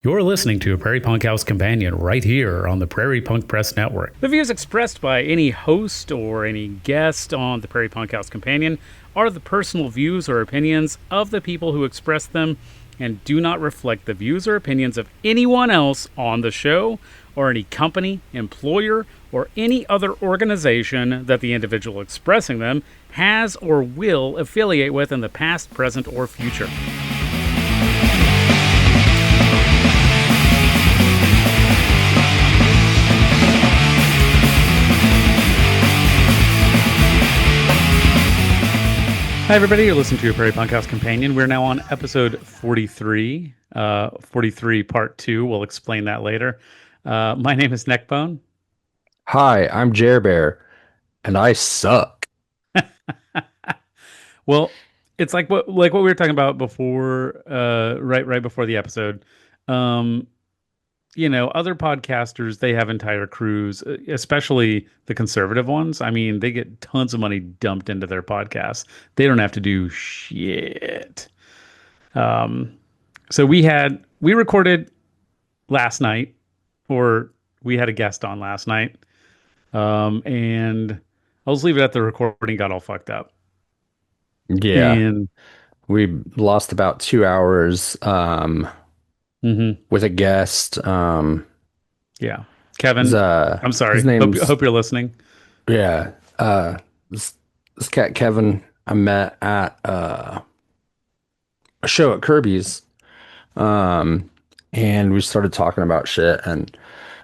You're listening to a Prairie Punk House Companion right here on the Prairie Punk Press Network. The views expressed by any host or any guest on the Prairie Punk House Companion are the personal views or opinions of the people who express them and do not reflect the views or opinions of anyone else on the show or any company, employer, or any other organization that the individual expressing them has or will affiliate with in the past, present, or future. Hi, everybody. You're listening to a Prairie Punk House Companion. We're now on episode 43, 43 part 2. We'll explain that later. My name is Neckbone. Hi, I'm Jerbear, and I suck. Well, it's like what we were talking about before, right before the episode. Other podcasters, they have entire crews, especially the conservative ones. I mean, they get tons of money dumped into their podcasts. They don't have to do shit. So we recorded last night, or we had a guest on last night. And I'll just leave it at the recording got all fucked up. Yeah, And we lost about 2 hours mhm, with a guest. yeah, His, Kevin, I'm his sorry. name's Hope you're listening. yeah. This cat Kevin I met at a show at Kirby's. Um, and we started talking about shit, and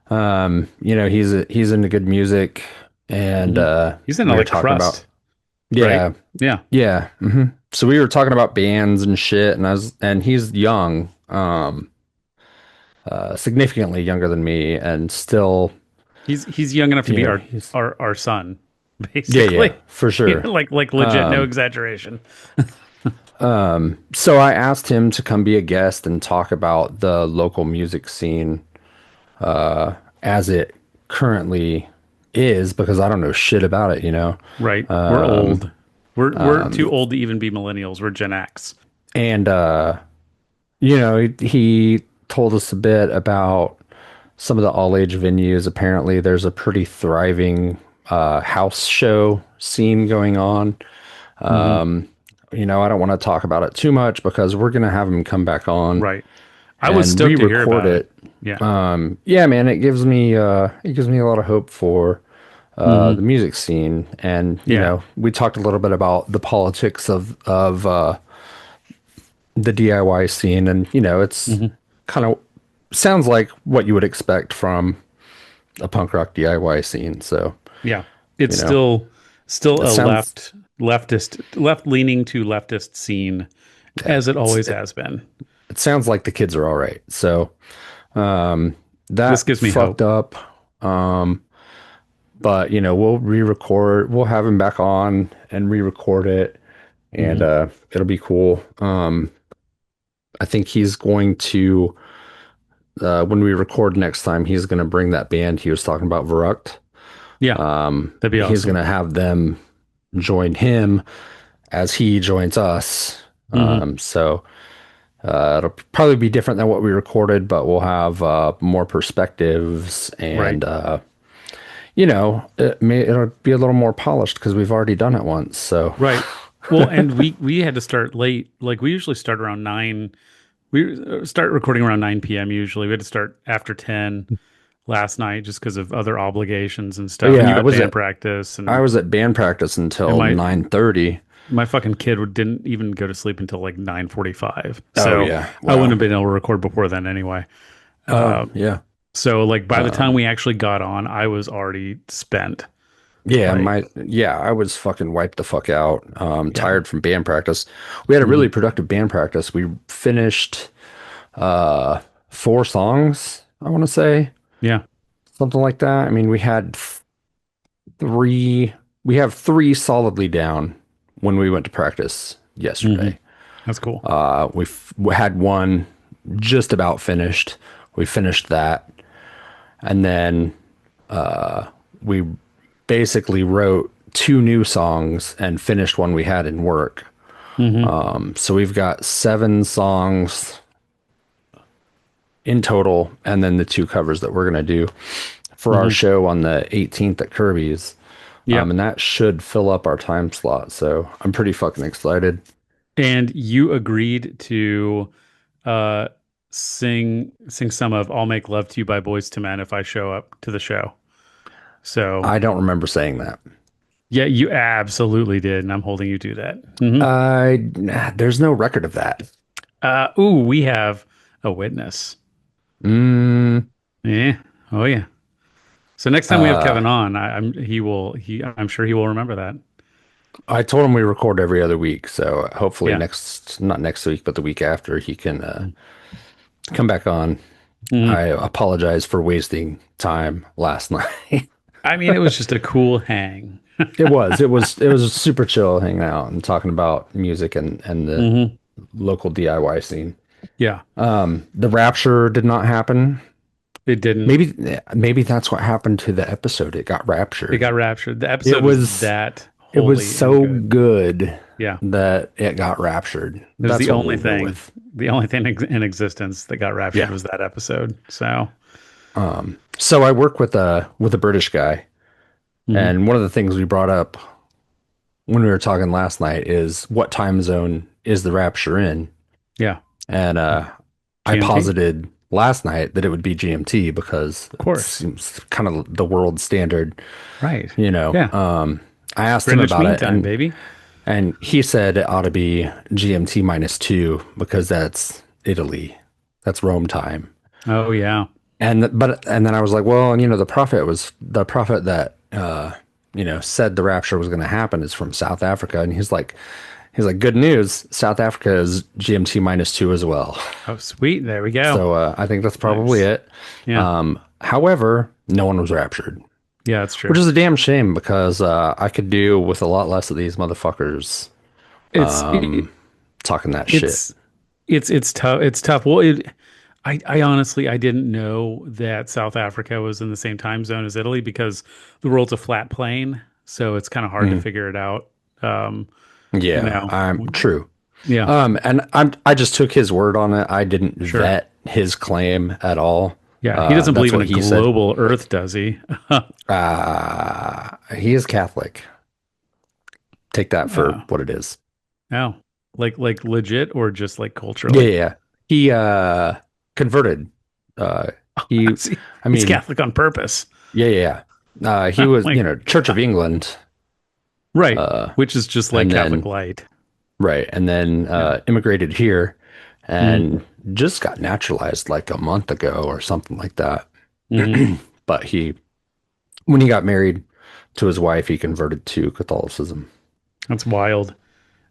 he's into good music, and Mhm. He's in we were like talking about crust, right? yeah. Yeah. Yeah. So we were talking about bands and shit, and he's young, significantly younger than me, and still, He's young enough to be our he's our son, yeah, basically. for sure. Like legit, no Um, exaggeration. so I asked him to come be a guest and talk about the local music scene, as it currently is, because I don't know shit about it, you know. Right. We're Um, old. We're too old to even be millennials. We're Gen X. and he told us a bit about some of the all age venues. Apparently, there's a pretty thriving house show scene going on. Hmm. I don't want to talk about it too much because we're gonna have him come back on Right. I was and stoked to hear re-record about it. it. Yeah. Yeah, man, it gives me a lot of hope for the Hmm. music scene, and Yeah. we talked a little bit about the politics of the DIY scene, and it's Hmm. kind of sounds like what you would expect from a punk rock DIY scene. So, Yeah. It's you know, still it a sounds left leaning to leftist scene yeah, as it it's, always it, has been. it sounds like the kids are all right. So, um, This that gives me fucked hope. up. Um, but we'll re-record. We'll have him back on and re-record it, and Hmm. it'll be cool. I think he's going to when we record next time, he's going to bring that band he was talking about, Verrucht. Yeah. That'd be He's going awesome. to have them join him as he joins us. Hmm. So it'll probably be different than what we recorded, but we'll have more perspectives, Right. and it'll be a little more polished because we've already done it once. So Right. Well, and we had to start late. Like we usually start around 9. We start recording around 9 p.m. usually. We had to start after 10 last night just because of other obligations and stuff. And you yeah, got band practice I and was at band practice and until my 9:30. my fucking kid didn't even go to sleep until like 9:45. Oh So yeah, I wouldn't wow. have been able to record before then anyway. Oh Uh, yeah. so like by the time Um, we actually got on, I was already spent. Yeah, Like, I was fucking wiped the fuck out. yeah. Tired from band practice. We had a Hmm. really productive band practice. We finished uh 4 songs, I want to say. Yeah. Something like that. I mean, three we have three solidly down when we went to practice Hmm. yesterday. That's cool. We had one just about finished. We finished that, and then we basically wrote two new songs and finished one we had in work. Hmm. So we've got 7 songs in total, and then the two covers that we're going to do for our Hmm. show on the 18th at Kirby's. Yeah. And that should fill up our time slot. So I'm pretty fucking excited. And you agreed to uh sing some of I'll Make Love to You by Boys to Men if I show up to the show. So I don't remember saying that. yeah, you absolutely did, and I'm holding you to that. Hmm. There's no record of that. Ooh, we have a witness. Mm, Yeah. Oh yeah. So next time we have uh, Kevin on, I'm sure he will remember that. I told him we record every other week. So hopefully Yeah. not next week, but the week after, he can come back on. Mhm. I apologize for wasting time last night. I mean, it was just a cool hang. It was super chill hanging out and talking about music and the Hmm. local DIY scene. Yeah, The rapture did not happen. it didn't. Maybe that's what happened to the episode. It got It raptured. got raptured. The It episode was was that it was holy and so good. good Yeah, that it got raptured. it was That's what we'll go with. the only thing in existence that got raptured Yeah. was that episode. So, So I work with a British guy, mhm. and one of the things we brought up when we were talking last night is what time zone is the rapture in? Yeah, And I GMT, posited last night that it would be GMT because of it course. seems kind of the world standard, Right. you know. Yeah, I asked him Greenwich about Mean it, Time, baby. and he said it ought to be GMT -2 because that's Italy. That's Rome time. Oh yeah. And then I was like, well, and the prophet that said the rapture was going to happen is from South Africa, and he's like, good news, South Africa is GMT -2 as well. Oh sweet. There we go. So I think that's probably Nice. it. Yeah. However, no one was raptured, Yeah, that's true. which is a damn shame because I could do with a lot less of these motherfuckers It's it, talking that shit. it's it's tough. It's tough. Well, I honestly I didn't know that South Africa was in the same time zone as Italy because the world's a flat plane, so it's kind of hard to Mhm. figure it out. Um, you Yeah, know, I'm true. yeah, And I just took his word on it. I didn't sure, vet his claim at all. yeah. He doesn't That's believe in what a he said. global Earth, does he? He is Catholic. Take that for Uh, what it is. no, like legit or just like Yeah, culturally? yeah, yeah. He converted. Uh, he, See, I he's mean, Catholic on purpose, yeah, yeah, yeah. He was, like Church of England, right, uh, which is just like and Catholic then light. right, and then Yeah. immigrated here, Hmm. and just got naturalized like a month ago or something like that. Hmm. But when he got married to his wife, he converted to Catholicism. That's wild.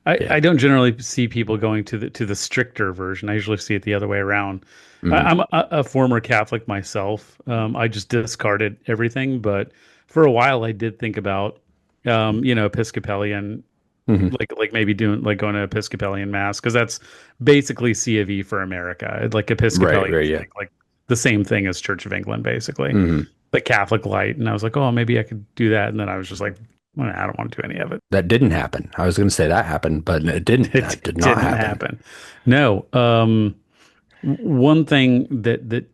Yeah. I don't generally see people going to the stricter version. I usually see it the other way around. Mhm. I'm a former Catholic myself. I just discarded everything, but for a while I did think about, Episcopalian, Mhm. like maybe doing like going to Episcopalian mass because that's basically C of E for America. Like Right, Episcopalian right, is yeah. like the same thing as Church of England, basically, Mhm. the Catholic light. And I was like, oh, maybe I could do that. And then I was just like, well, I don't want to do any of it. That didn't happen. I was going to say that happened, but it didn't. It That did not didn't happen. happen. No. One thing that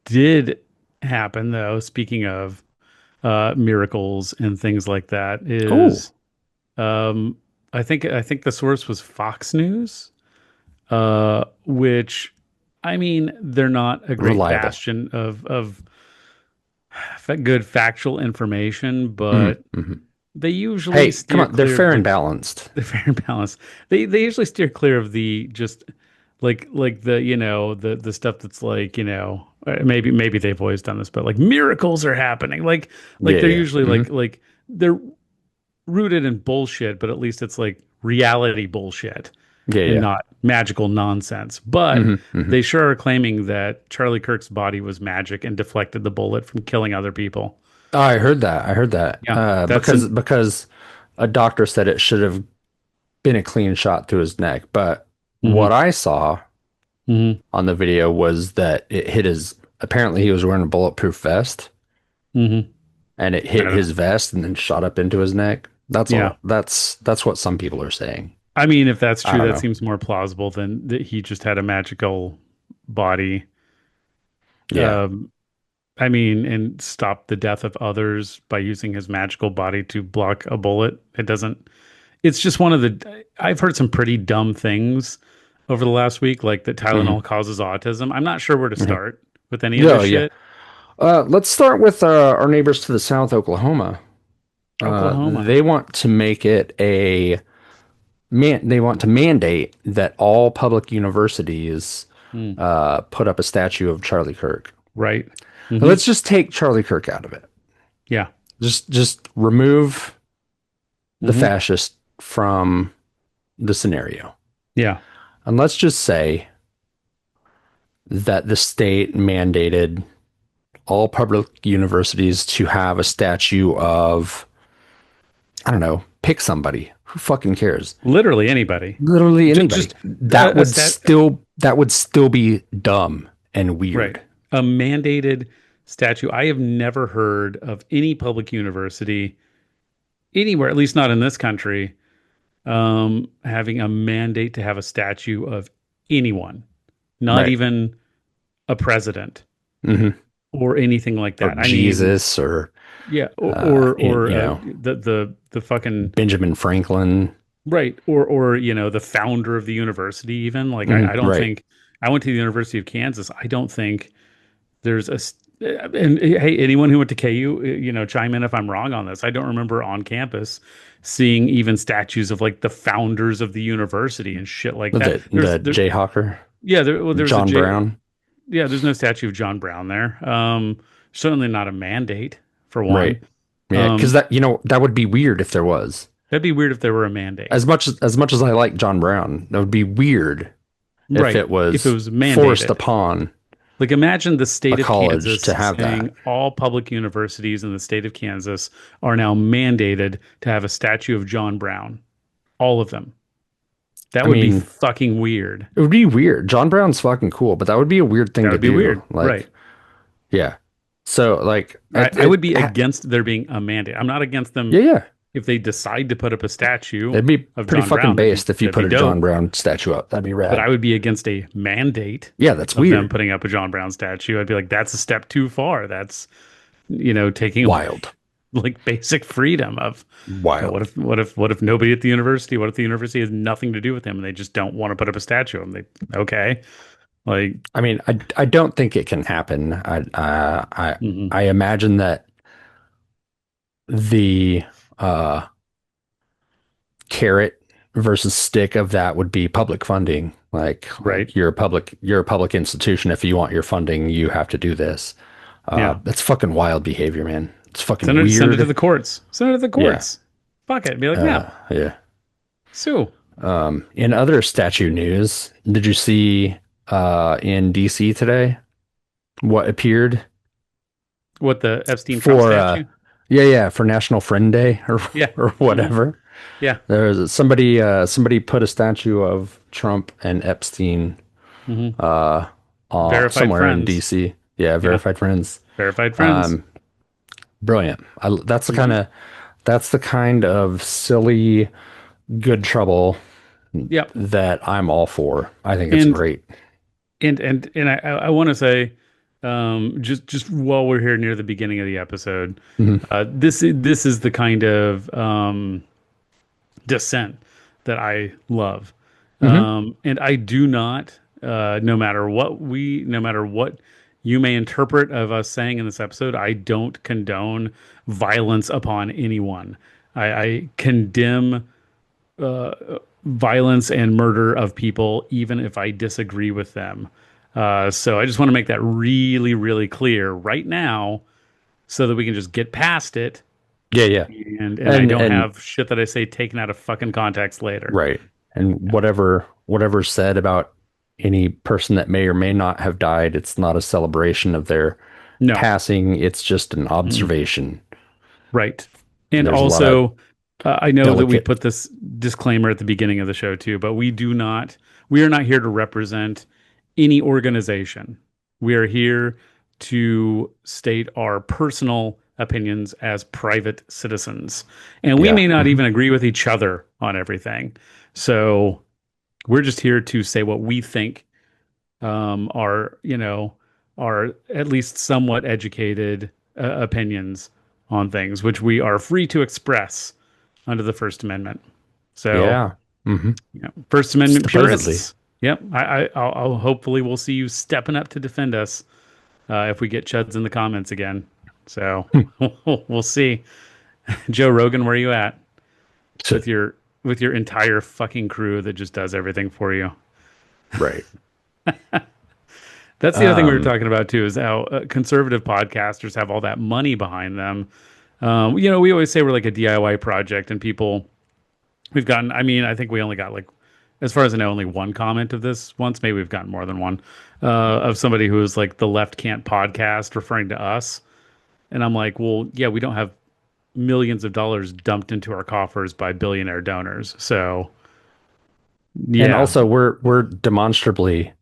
did happen, though, speaking of miracles and things like that, Oh, is um, I think the source was Fox News, which I mean they're not a great reliable. bastion of good factual information, Mhm, but mhm. they usually Hey, come steer on. They're clear of fair and the balanced. the fair and balanced. They usually steer clear of the just like the the stuff that's like maybe they've always done this, but like miracles are happening. Like Yeah, they're yeah. usually Hmm. like they're rooted in bullshit, but at least it's like reality bullshit Yeah, and yeah. not magical nonsense. But Hmm. Hmm. they sure are claiming that Charlie Kirk's body was magic and deflected the bullet from killing other people. Oh, I heard that. I heard that. Yeah, that's Because a doctor said it should have been a clean shot through his neck. But mhm, what I saw mhm, on the video was that it hit his. Apparently, he was wearing a bulletproof vest, mhm. and it I hit don't know. his vest and then shot up into his neck. That's Yeah. all. That's what some people are saying. I mean, if that's I true, don't that know. seems more plausible than that he just had a magical body. Yeah. I mean, and stop the death of others by using his magical body to block a bullet. It doesn't, it's just one of the, I've heard some pretty dumb things over the last week, like that Hmm. Tylenol causes autism. I'm not sure where to Hmm. start with any of Yeah, this yeah. shit. Let's start with our neighbors to the south, Oklahoma. Oklahoma. They want to make it a man. They want to mandate that all public universities Hmm. put up a statue of Charlie Kirk. Right. Now, Hmm. let's just take Charlie Kirk out of it. Yeah. Just remove the Hmm. fascist from the scenario. Yeah. And let's just say that the state mandated all public universities to have a statue of, I don't know, pick somebody. Who fucking cares? Literally anybody. Literally anybody. Just a stat. That would still be dumb and Right. weird. A mandated statue. I have never heard of any public university anywhere, at least not in this country, having a mandate to have a statue of anyone, not Right. even a president Hmm. or anything like Or that. I mean, Jesus or yeah, you know, the fucking Benjamin Franklin. right, or the founder of the university. Even like I don't Right. think I went to the University of Kansas. I don't think there's and hey, anyone who went to KU, chime in if I'm wrong on this. I don't remember on campus seeing even statues of like the founders of the university and shit like that. The Jayhawker, Yeah, there's a John Brown. yeah, there's no statue of John Brown there. Certainly not a mandate for one. Right. Yeah, because Um, that, that would be weird if there was. that'd be weird if there were a mandate. As much as I like John Brown, that would be weird if Right. it If it was was forced mandated. upon Like imagine the a state of college Kansas to have saying that. all public universities in the state of Kansas are now mandated to have a statue of John Brown. All of them. That I would be mean, fucking weird. it would be weird. John Brown's fucking cool, but that would be a weird thing That to would be do. weird. Like, Right. yeah. So, like, I would be against there being a mandate. I'm not against them yeah, yeah. if they decide to put up a statue It'd be of pretty John fucking Brown. based if you That'd be put a John dope. Brown statue up. That'd be But rad. I would be against a mandate Yeah, that's of them weird. putting up a John Brown statue. I'd be like, that's a step too far. That's, taking away Wild. like basic freedom of Wild. what if nobody at the university, what if the university has nothing to do with him and they just don't want to put up a statue of him? Okay. Like, I mean, I don't think it can happen. mhm. I imagine that the carrot versus stick of that would be public funding. Right. You're a public institution. If you want your funding, you have to do this. Yeah. That's fucking wild behavior, man. It's fucking Send it to weird. the courts. Send it to the Yeah. courts. Fuck it. Be like, yeah, Yeah. sue. In other statue news, did you see in DC today what appeared What the Epstein Trump for statue? yeah, for National Friend Day or Yeah. or Hmm. whatever? Yeah. There's somebody put a statue of Trump and Epstein Hmm. uh Verified somewhere in friends. DC. Yeah, Yeah. verified friends. Verified friends. Um, brilliant. Hmm. That's the kind of silly good trouble Yep. that I'm all for. I think it's And great. I want to say, just while we're here near the beginning of the episode, Mhm. this is the kind of dissent that I love, Mhm. and I do not, no matter what you may interpret of us saying in this episode, I don't condone violence upon anyone. I condemn violence and murder of people, even if I disagree with them. So I just want to make that really, really clear right now so that we can just get past it Yeah, yeah. and I don't have shit that I say taken out of fucking context later. Right. And whatever's said about any person that may or may not have died, it's not a celebration of their No. passing. It's just an Mm. observation. Right. And There's a lot of also, I know that we delicate. put this disclaimer at the beginning of the show too, but we are not here to represent any organization. We are here to state our personal opinions as private citizens. And we Yeah. may not even agree with each other on everything. So we're just here to say what we think are our at least somewhat educated opinions on things, which we are free to express under the First Amendment. So, Yeah. Hmm. First Amendment Supposedly. purists. Yep, I'll hopefully we'll see you stepping up to defend us if we get chuds in the comments again. So we'll see. Joe Rogan, where are you at So, with your entire fucking crew that just does everything for you? right. That's the other thing we were Um, talking about too, is how conservative podcasters have all that money behind them. We always say we're like a DIY project, and people we've gotten. I mean, I think we only got like, as far as I know, only one comment of this once. Maybe we've gotten more than one of somebody who was like the Left Can't podcast referring to us, and I'm like, well, yeah, we don't have millions of dollars dumped into our coffers by billionaire donors, so and yeah, also we're demonstrably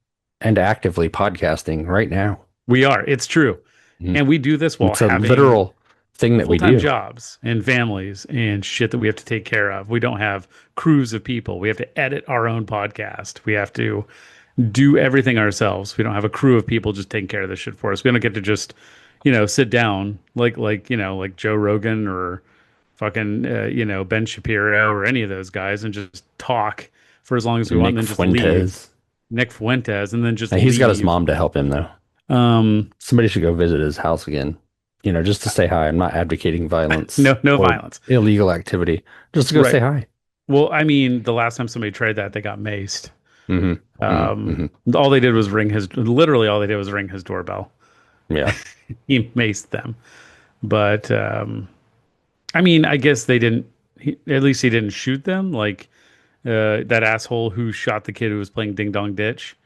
and actively podcasting right now. we are. It's true, Mhm. and we do this while It's a having literal thing that we full-time do. jobs and families and shit that we have to take care of. We don't have crews of people. We have to edit our own podcast. We have to do everything ourselves. We don't have a crew of people just taking care of this shit for us. We don't get to just, sit down like Joe Rogan or fucking Ben Shapiro or any of those guys and just talk for as long as we want and Nick then just leave. Fuentes. Nick Fuentes and then just And he's got his leave. mom to help him though. Um, Somebody should go visit his house again. Just to say hi. I'm not advocating violence no or violence. illegal activity. Just to go say Right. hi. Well, I mean, the last time somebody tried that, they got maced. Hmm. Hmm. All they did was literally all they did was ring his doorbell. Yeah. He maced them. But, I mean, I guess they didn't, at least he didn't shoot them. Like, that asshole who shot the kid who was playing Ding Dong Ditch.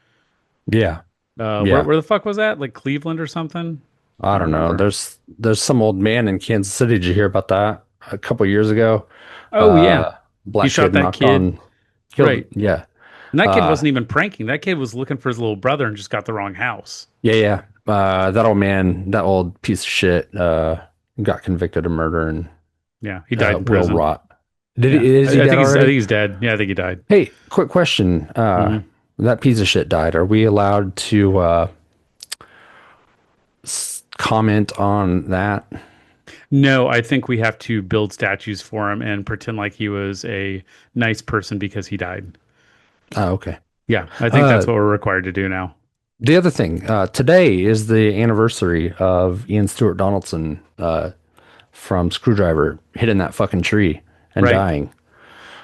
Yeah. Where, Yeah. where the fuck was that? Like Cleveland or something? I I don't don't know. remember. There's some old man in Kansas City. Did you hear about that a couple years ago? Oh, yeah. Uh, He Black shot kid that knocked kid. on, killed. Right. Yeah. And that kid Uh, wasn't even pranking. That kid was looking for his little brother and just got the wrong house. yeah. Yeah. That old man, that old piece of shit, got convicted of murder and Yeah. He died in will prison. rot. Did Yeah. he, is he dead I think already? he's dead. Yeah, I think he died. Hey, quick question. Hmm. That piece of shit died. Are we allowed to comment on that? No, I think we have to build statues for him and pretend like he was a nice person because he died. Oh, okay. Yeah, I think that's what we're required to do now. The other thing, today is the anniversary of Ian Stewart Donaldson from Screwdriver hitting that fucking tree and Right. dying.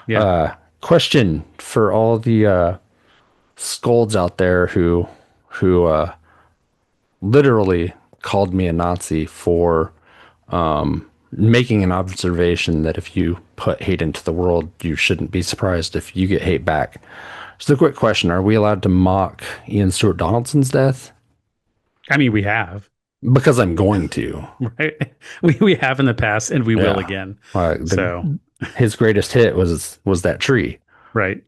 Yeah. Question for all the scolds out there who literally called me a Nazi for making an observation that if you put hate into the world, you shouldn't be surprised if you get hate back. So the quick question, are we allowed to mock Ian Stewart Donaldson's death? I mean, we have, Because I'm going to. right? We have in the past and we will Yeah. again. The, So, his greatest hit was that tree. right.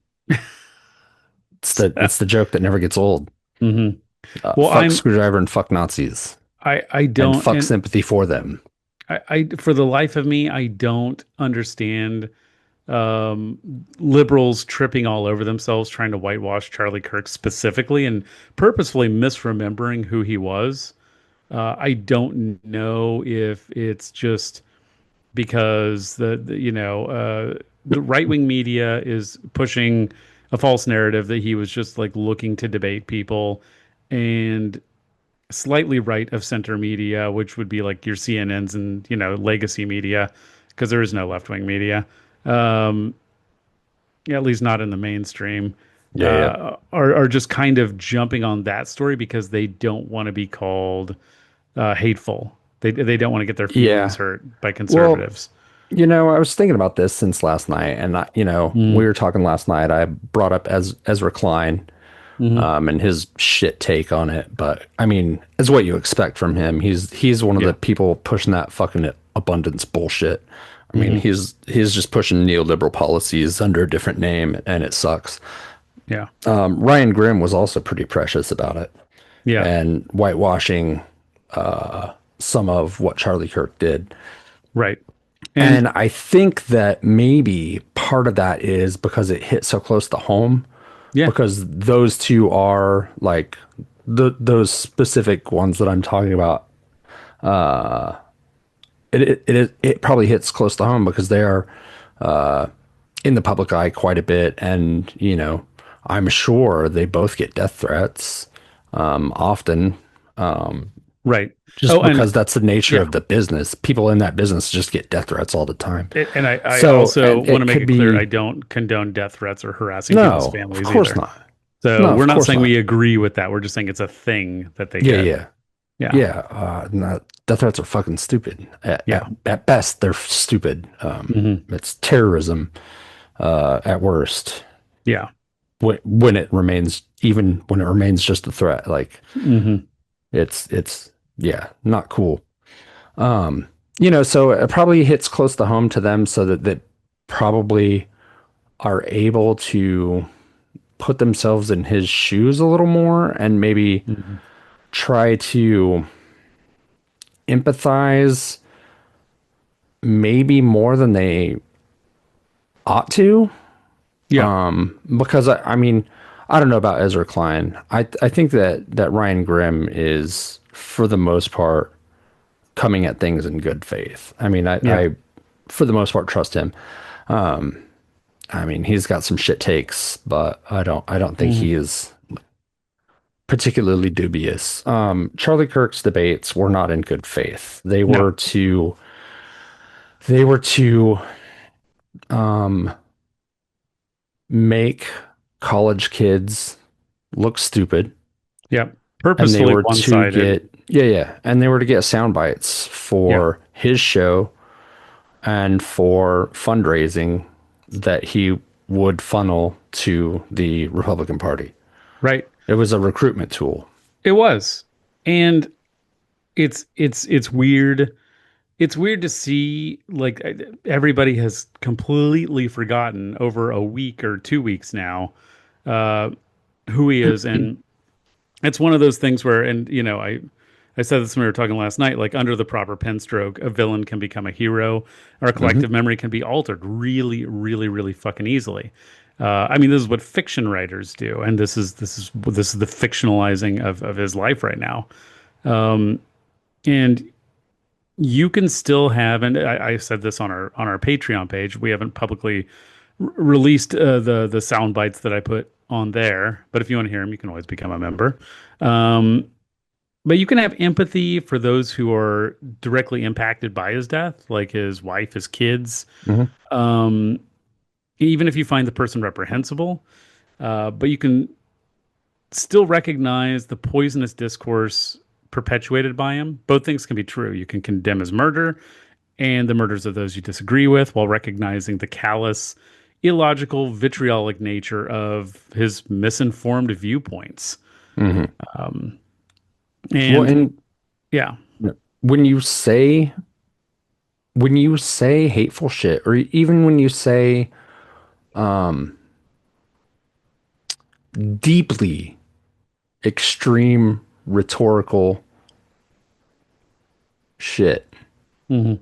It's the joke that never gets old. Hmm. Well, Fuck Screwdriver and fuck Nazis I and don't, fuck and sympathy for them. for the life of me, I don't understand liberals tripping all over themselves trying to whitewash Charlie Kirk specifically and purposefully misremembering who he was. I don't know if it's just because the right wing media is pushing a false narrative that he was just like looking to debate people, and slightly right of center media, which would be like your CNNs and legacy media, because there is no left wing media. Um, yeah, at least not in the mainstream. Yeah. Are just kind of jumping on that story because they don't want to be called hateful. They don't want to get their Yeah. feelings hurt by conservatives. I was thinking about this since last night, and we were talking last night. I brought up Ezra Klein, and his shit take on it. But I mean, it's what you expect from him. He's one of the people pushing that fucking abundance bullshit. I mean, he's just pushing neoliberal policies under a different name, and it sucks. Yeah, Ryan Grimm was also pretty precious about it, yeah, and whitewashing some of what Charlie Kirk did. right. And I think that maybe part of that is because it hit so close to home. Yeah. Because those two are like those specific ones that I'm talking about, it probably hits close to home because they are in the public eye quite a bit, and I'm sure they both get death threats often, Right. Oh, just and because that's the nature yeah. of the business. People in that business just get death threats all the time. And I So, also and want to it make could it clear I be don't condone death threats or harassing people's no, of families course either. not. So No, we're of not course saying we not. agree with that. We're just saying it's a thing that they Yeah, get. yeah. Yeah. Yeah, death threats are fucking stupid. Yeah. At best, they're stupid. Hmm. It's terrorism at worst. Yeah. When it remains, even when it remains just a threat, like Hmm. it's yeah, not cool. So it probably hits close to home to them, so that probably are able to put themselves in his shoes a little more and maybe Hmm. try to empathize maybe more than they ought to. Yeah. Because I mean, I don't know about Ezra Klein. I think that Ryan Grimm is, for the most part, coming at things in good faith. I mean, Yeah. I for the most part trust him. I mean, he's got some shit takes, but I don't think Hmm. he is particularly dubious. Charlie Kirk's debates were not in good faith. No. They were to make college kids look stupid, Yeah. and they Purposefully were to one-sided. get and they were to get sound bites Yeah. for his show and for fundraising that he would funnel to the Republican Party. Right. It was a recruitment tool. It was. And it's weird. It's weird to see like everybody has completely forgotten over a week or 2 weeks now uh who he is, and it's one of those things where, and I said this when we were talking last night, like under the proper pen stroke, a villain can become a hero, or a Hmm. collective memory can be altered really, really, really fucking easily. I mean, this is what fiction writers do, and this is the fictionalizing of his life right now. And you can still have, and I said this on our Patreon page. We haven't publicly released the sound bites that I put on there, but if you want to hear them, you can always become a member. Um, but you can have empathy for those who are directly impacted by his death, like his wife, his kids, Hmm. even if you find the person reprehensible. But you can still recognize the poisonous discourse perpetuated by him. Both things can be true. You can condemn his murder and the murders of those you disagree with while recognizing the callous, illogical, vitriolic nature of his misinformed viewpoints. Hmm. Well, And and yeah. when you say hateful shit, or even when you say deeply extreme rhetorical shit, Hmm.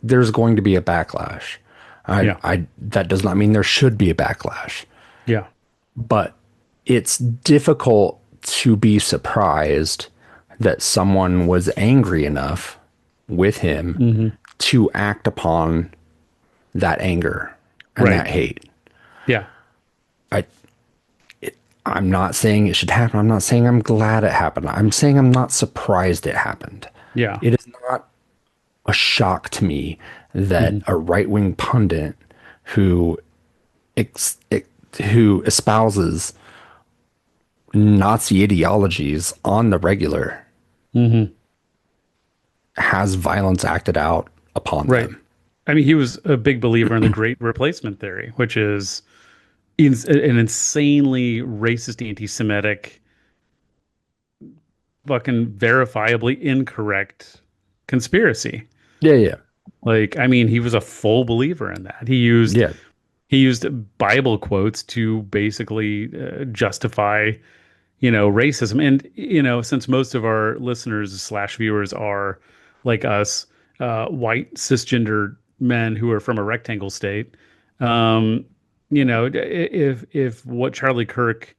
there's going to be a backlash. Yeah. I that does not mean there should be a backlash, Yeah. but it's difficult to be surprised that someone was angry enough with him Hmm. to act upon that anger and Right. that hate. Yeah. I I'm not saying it should happen. I'm not saying I'm glad it happened. I'm saying I'm not surprised it happened. Yeah. It is not a shock to me that Hmm. a right-wing pundit who ex, ex- who espouses Nazi ideologies on the regular Hmm. has violence acted out upon Right. them. I mean, he was a big believer in the great replacement theory, which is an insanely racist, anti-Semitic, fucking verifiably incorrect conspiracy. Yeah, yeah, Like, I mean, he was a full believer in that. He used Bible quotes to basically justify, racism. And since most of our listeners slash viewers are like us, white cisgender men who are from a rectangle state, um, if what Charlie Kirk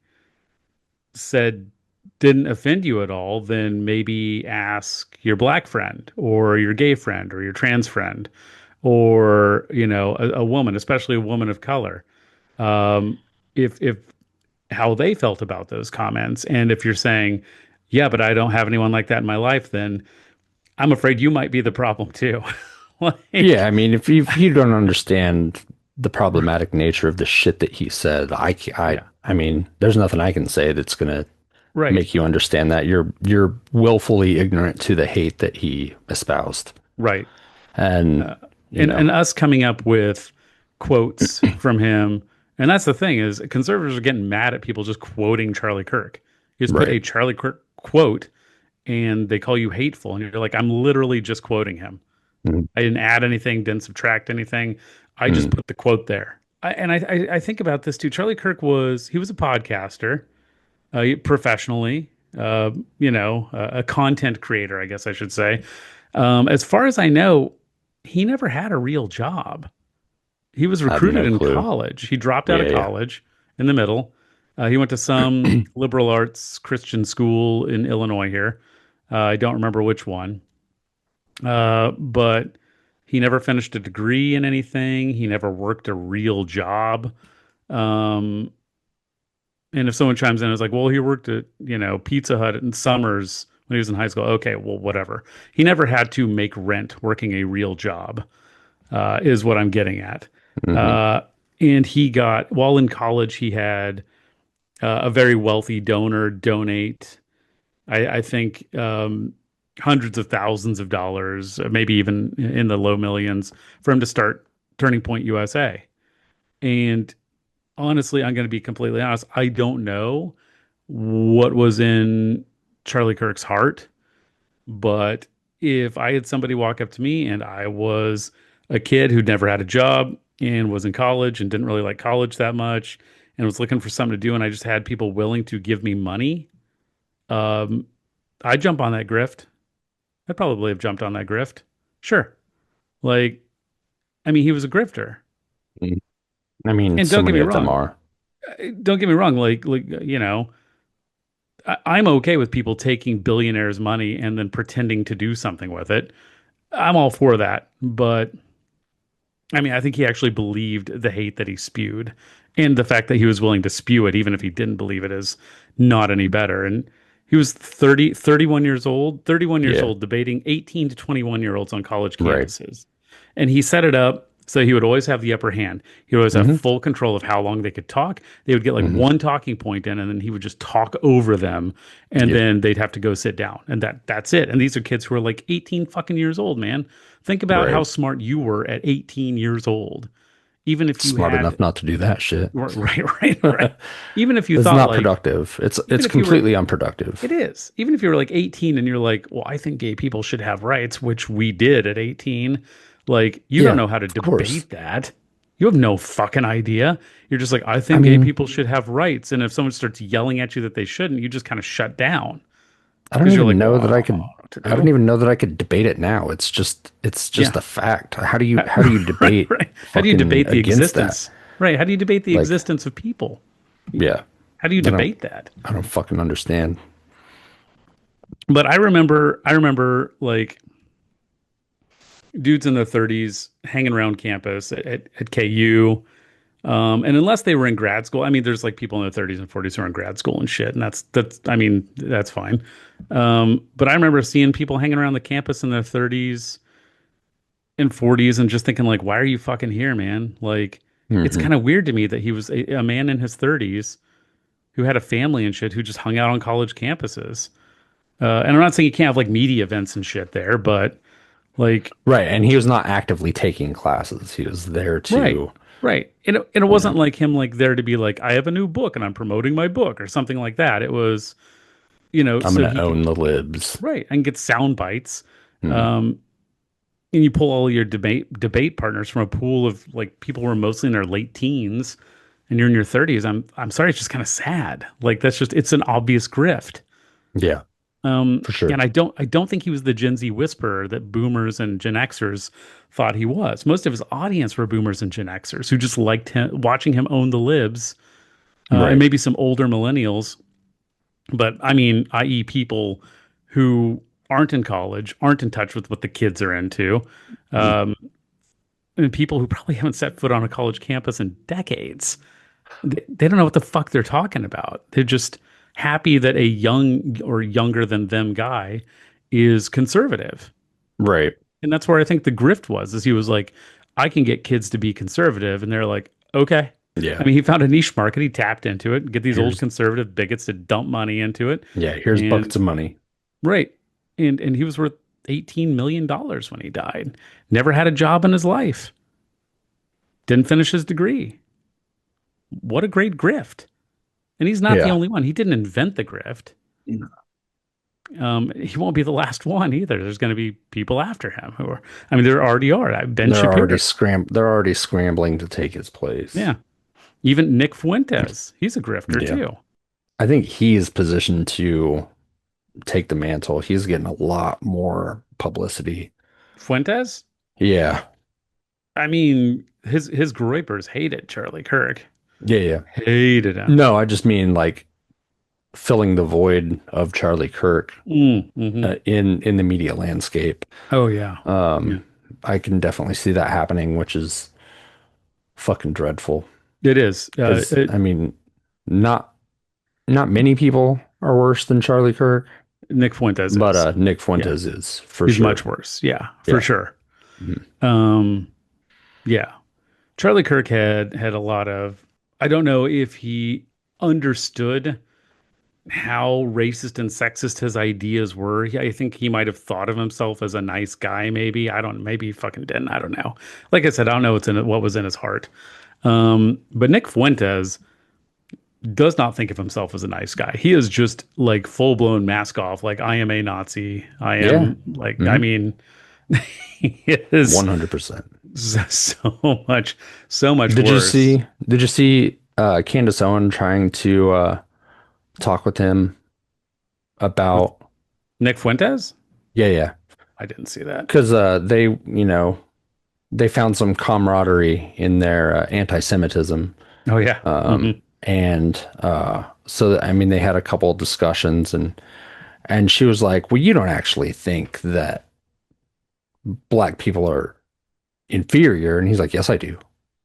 said didn't offend you at all, then maybe ask your black friend or your gay friend or your trans friend or, a woman, especially a woman of color. If how they felt about those comments. And if you're saying, yeah, but I don't have anyone like that in my life, then I'm afraid you might be the problem too. Yeah, Like, I mean, if you don't understand the problematic nature of the shit that he said, yeah, I mean, there's nothing I can say that's gonna right, make you understand that. You're willfully ignorant to the hate that he espoused. right. And, Uh, you and know, us coming up with quotes from him, and that's the thing is conservatives are getting mad at people just quoting Charlie Kirk. You just put right. a Charlie Kirk quote, and they call you hateful, and you're like, I'm literally just quoting him. Mm, I didn't add anything, didn't subtract anything. I just mm, put the quote there. I think about this too. Charlie Kirk he was a podcaster, professionally, a content creator, I guess I should say. As far as I know, he never had a real job. He was I have recruited no in clue. college. He dropped out of Yeah, yeah. college in the middle. He went to some liberal arts Christian school in Illinois here. I don't remember which one. But he never finished a degree in anything. He never worked a real job. Um, and if someone chimes in and is like, well, he worked at, Pizza Hut in Summers when he was in high school. Okay, well, whatever. He never had to make rent working a real job, is what I'm getting at. Hmm. Uh, and while in college, he had a very wealthy donor donate, I think, hundreds of thousands of dollars, maybe even in the low millions, for him to start Turning Point USA. And honestly, I'm going to be completely honest. I don't know what was in Charlie Kirk's heart, but if I had somebody walk up to me and I was a kid who'd never had a job and was in college and didn't really like college that much and was looking for something to do, and I just had people willing to give me money, um, I'd jump on that grift. I'd probably have jumped on that grift. Sure. Like, I mean, he was a grifter. Mm. I mean, And so many of them are. don't get me wrong, I'm okay with people taking billionaires' money and then pretending to do something with it. I'm all for that. But I mean, I think he actually believed the hate that he spewed. And the fact that he was willing to spew it, even if he didn't believe it, is not any better. And he was 31 years Yeah, old, debating 18 to 21-year-olds on college right. campuses. And he set it up so he would always have the upper hand. He would always have Hmm. full control of how long they could talk. They would get like Hmm. one talking point in, and then he would just talk over them, and Yep, then they'd have to go sit down. And that's it. And these are kids who are like 18 fucking years old, man. Think about how right. smart you were at 18 years old. Even if you Smart had enough not to do that shit. right. Even if you It's thought not like productive. even It's if you were completely unproductive. it is. Even if you were like 18 and you're like, well, I think gay people should have rights, which we did at 18. Like, you don't Yeah, know how to of course. debate that. You have no fucking idea. You're just like, I I think gay mean, people should have rights. And if someone starts yelling at you that they shouldn't, you just kind of shut down I don't because you're even like, well, know I that I don't know could what to I don't do. even know that I could debate it now. It's Yeah. just a fact. How do you Right, debate right. How do you fucking debate the against that? existence? Right. How do you debate the Like, existence of people? yeah. How do you I don't debate that? I don't fucking understand. But I remember like dudes in their 30s hanging around campus at KU. And unless they were in grad school, I mean, there's like people in their 30s and 40s who are in grad school and shit, and I mean, that's fine. But I remember seeing people hanging around the campus in their 30s and 40s and just thinking like, why are you fucking here, man? Like, it's Hmm. kind of weird to me that he was a man in his 30s who had a family and shit who just hung out on college campuses. And I'm not saying you can't have like media events and shit there, but like, Right, and he was not actively taking classes. He was there right, to, right. And it you know, wasn't like him like there to be like, I have a new book and I'm promoting my book or something like that. It was, I'm so gonna he could, own the libs. right, and get sound bites. Hmm. Um, and you pull all your debate partners from a pool of like people who are mostly in their late teens and you're in your 30s. I'm sorry, it's just kind of sad. Like it's an obvious grift. Yeah, for And sure. I don't think he was the Gen Z whisperer that boomers and Gen Xers thought he was. Most of his audience were boomers and Gen Xers who just liked him watching him own the libs, and Right. maybe some older millennials But I mean, i.e., people who aren't in college, aren't in touch with what the kids are into, um, and people who probably haven't set foot on a college campus in decades. They don't know what the fuck they're talking about. They're just happy that a young or younger than them guy is conservative. Right. And that's where I think the grift was, is he was like, I can get kids to be conservative. And they're like, okay. I Yeah. mean, he found a niche market. He tapped into it, get these old Here's conservative bigots to dump money into it. yeah, here's And buckets of money. right. And he was worth $18 million when he died. Never had a job in his life. Didn't finish his degree. What a great grift. And he's not the Yeah. only one. He didn't invent the grift. He won't be the last one either. There's going to be people after him who are, I mean, there already are. Ben Shapiro. They're already scrambling to take his place. Yeah. Even Nick Fuentes. He's a grifter Yeah. too. I think he is positioned to take the mantle. He's getting a lot more publicity. Fuentes? Yeah. I mean, his Groypers hated Charlie Kirk. Yeah, yeah. Hated him. No, I just mean like filling the void of Charlie Kirk Mhm. in the media landscape. Oh yeah. Yeah. I can definitely see that happening, which is fucking dreadful. It is. Because I mean, not many people are worse than Charlie Kirk, Nick Fuentes but is. Nick Yeah. Fuentes is for He's sure. much worse. Yeah, for Yeah. sure. Mhm. Um, yeah. Charlie Kirk had a lot of, I don't know if he understood how racist and sexist his ideas were. I think he might have thought of himself as a nice guy, maybe. Maybe he fucking didn't. I don't know. Like I said, I don't know what was in his heart. But Nick Fuentes does not think of himself as a nice guy. He is just like full blown mask off. Like, I am a Nazi. I Yeah. am like, I mean, he is 100%. so much Did you worse. see Candace Owen trying to talk with him With about Nick Fuentes? yeah. I didn't see that. Because they, they found some camaraderie in their anti-Semitism. Oh yeah. And so I mean they had a couple of discussions and she was like, "Well, you don't actually think that black people are inferior?" And he's like, "Yes, I do."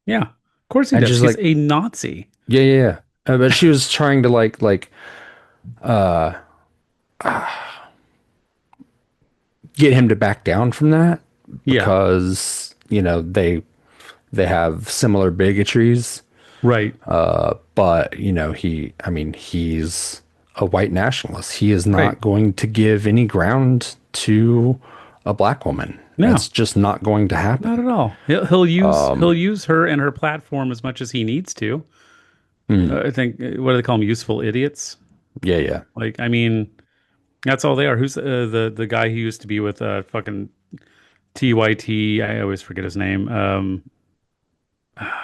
Yeah. Of course he And does. just He's like, a Nazi. yeah. But she was trying to uh get him to back down from that Yeah. because, they have similar bigotries. Right. But he's a white nationalist. He is not Right. going to give any ground to a black woman. No. That's just not going to happen. Not at all. He'll use her and her platform as much as he needs to. I think what do they call them? Useful idiots. Yeah. Like, I mean, that's all they are. Who's the guy who used to be with fucking TYT? I always forget his name.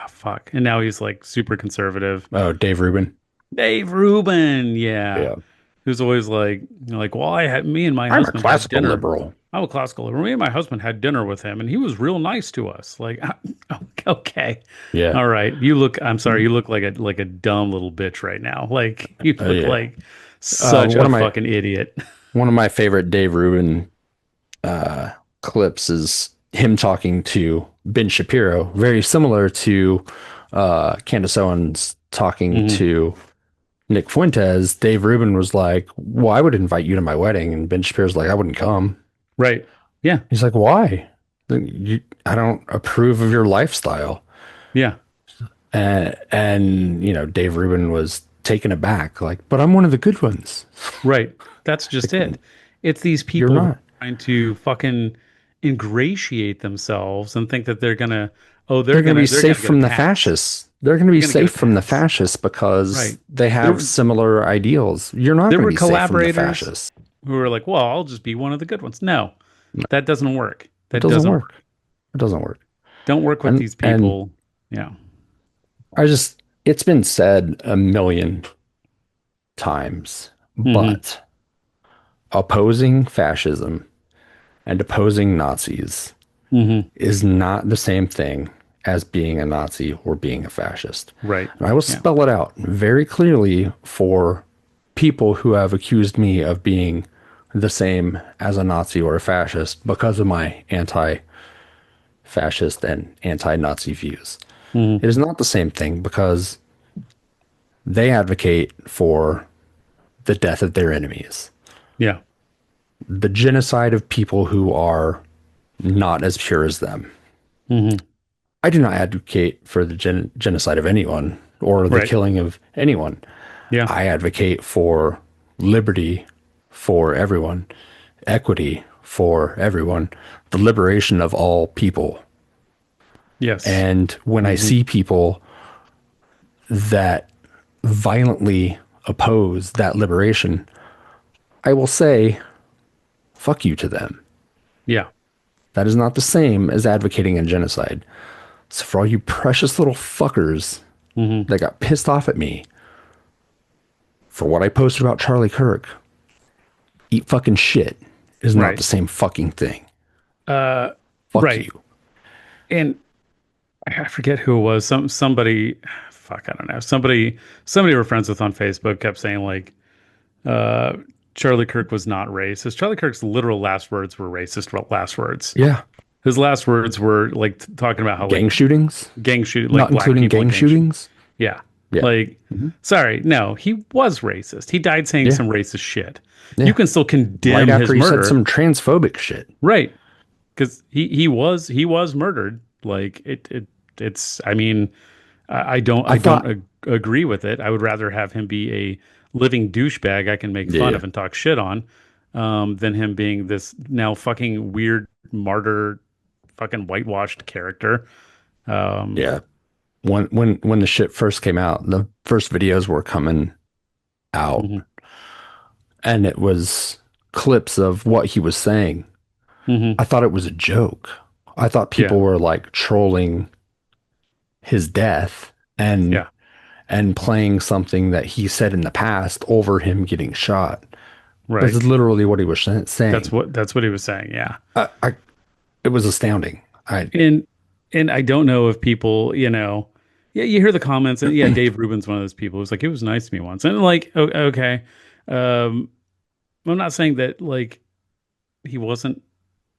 Fuck. And now he's like super conservative. Oh, Dave Rubin. Dave Rubin. Yeah. Yeah. Who's always like, well, me and my I'm a husband had classical dinner. liberal. I'm a classical liberal. Me and my husband had dinner with him, and he was real nice to us. Like, okay, Yeah. all right. I'm sorry. You look like a dumb little bitch right now. Like, you look yeah. like such a fucking idiot. One of my favorite Dave Rubin clips is him talking to Ben Shapiro, very similar to Candace Owens talking to Nick Fuentes. Dave Rubin was like, "Well, I would invite you to my wedding," and Ben Shapiro's like, "I wouldn't come." Right. Yeah. He's like, "Why? I don't approve of your lifestyle." Yeah. And Dave Rubin was taken aback, like, "But I'm one of the good ones." Right. That's just it. It's these You're people not. trying to fucking ingratiate themselves and think that they're gonna, They're going to be safe get a from the pass. fascists. They're going to be They're gonna get a safe from the pass. fascists because Right. they There have were- similar ideals. You're not There going were to be safe from the collaborators fascists. who were like, well, I'll just be one of the good ones. No, that doesn't work. That It doesn't doesn't work. It doesn't work. Don't work with these people. Yeah. It's been said a million times, but opposing fascism and opposing Nazis is not the same thing as being a Nazi or being a fascist. Right. And I will spell it out very clearly for people who have accused me of being the same as a Nazi or a fascist because of my anti-fascist and anti-Nazi views. Mhm. It is not the same thing because they advocate for the death of their enemies, Yeah. the genocide of people who are not as pure as them. Hmm. I do not advocate for the genocide of anyone or the Right. killing of anyone. Yeah. I advocate for liberty for everyone, equity for everyone, the liberation of all people. Yes. And when I Hmm. see people that violently oppose that liberation, I will say, fuck you to them. Yeah. That is not the same as advocating a genocide. So for all you precious little fuckers Hmm. that got pissed off at me for what I posted about Charlie Kirk, eat fucking shit is not Right. the same fucking thing. Uh, Fuck right. you. And I forget who it was. Somebody, fuck, I don't know. Somebody we're friends with on Facebook kept saying like, uh, Charlie Kirk was not racist. Charlie Kirk's literal last words were racist last words. Yeah. His last words were like talking about how like Gang shootings, gang shoot like not black including people gang gang shoot. shootings. Yeah. Yeah. Like, sorry, no, he was racist. He died saying Yeah. some racist shit. You Yeah. can still Right condemn his after he said murder. some transphobic shit. Right. Because he was murdered. Like it's I mean, I I don't thought, agree with it. I would rather have him be a living douchebag I can make yeah, fun yeah, of and talk shit on, than him being this now fucking weird martyr, fucking whitewashed character. Um, yeah. When the shit first came out, the first videos were coming out mhm, and it was clips of what he was saying. mhm, I thought it was a joke. I thought yeah, people were like trolling his death yeah, and playing something that he said in the past over him getting shot. This right. is literally what he was That's saying. what he was saying. Yeah. I it was astounding. And I don't know if people, yeah, you hear the comments, and yeah, Dave Rubin's one of those people who's like, it was nice to me once, and like, okay, um, I'm not saying that like he wasn't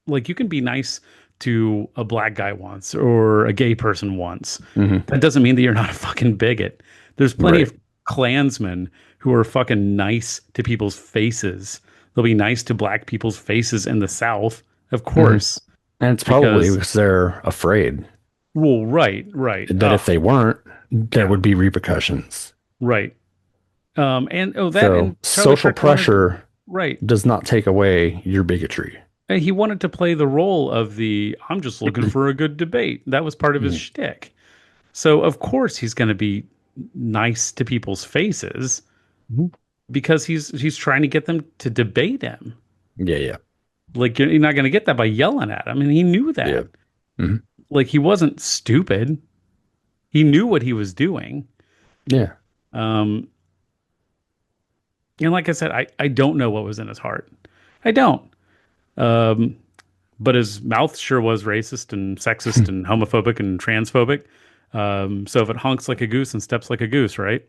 like you can be nice to a black guy once or a gay person once. Mhm. That doesn't mean that you're not a fucking bigot. There's plenty Right. of Klansmen who are fucking nice to people's faces. They'll be nice to black people's faces in the South, of Mhm. course, And it's probably because because they're afraid well, right, right. that if Oh, they weren't, there yeah, would be repercussions. right. And that So and Charlie social Kirk wanted pressure right. does not take away your bigotry. And he wanted to play the role of the I'm just looking for a good debate. That was part of his Mhm. shtick. So of course he's going to be nice to people's faces Mhm. because he's trying to get them to debate him. Yeah, yeah, Like you're not going to get that by yelling at him, and he knew yeah. that. Hmm. Like he wasn't stupid. He knew what he was doing. Yeah. Um, and like I said, I don't know what was in his heart. I don't. Um, but his mouth sure was racist and sexist and homophobic and transphobic. So if it honks like a goose and steps like a goose, right?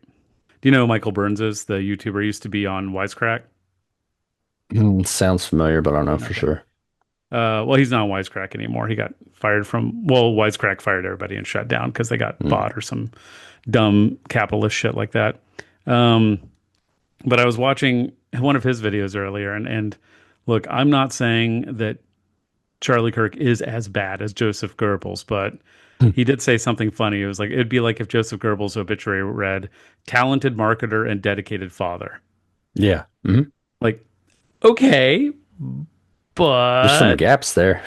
Do you know who Michael Burns is? The YouTuber used to be on Wisecrack. Sounds familiar, but I don't know for Okay. sure. Well, he's not on Wisecrack anymore. He got fired from, well, Wisecrack fired everybody and shut down because they got Mm. bought or some dumb capitalist shit like that. Um, but I was watching one of his videos earlier, and look, I'm not saying that Charlie Kirk is as bad as Joseph Goebbels, but he did say something funny. It was like it'd be like if Joseph Goebbels' obituary read "talented marketer and dedicated father." Yeah. Hmm. Like, okay, There's some but gaps there.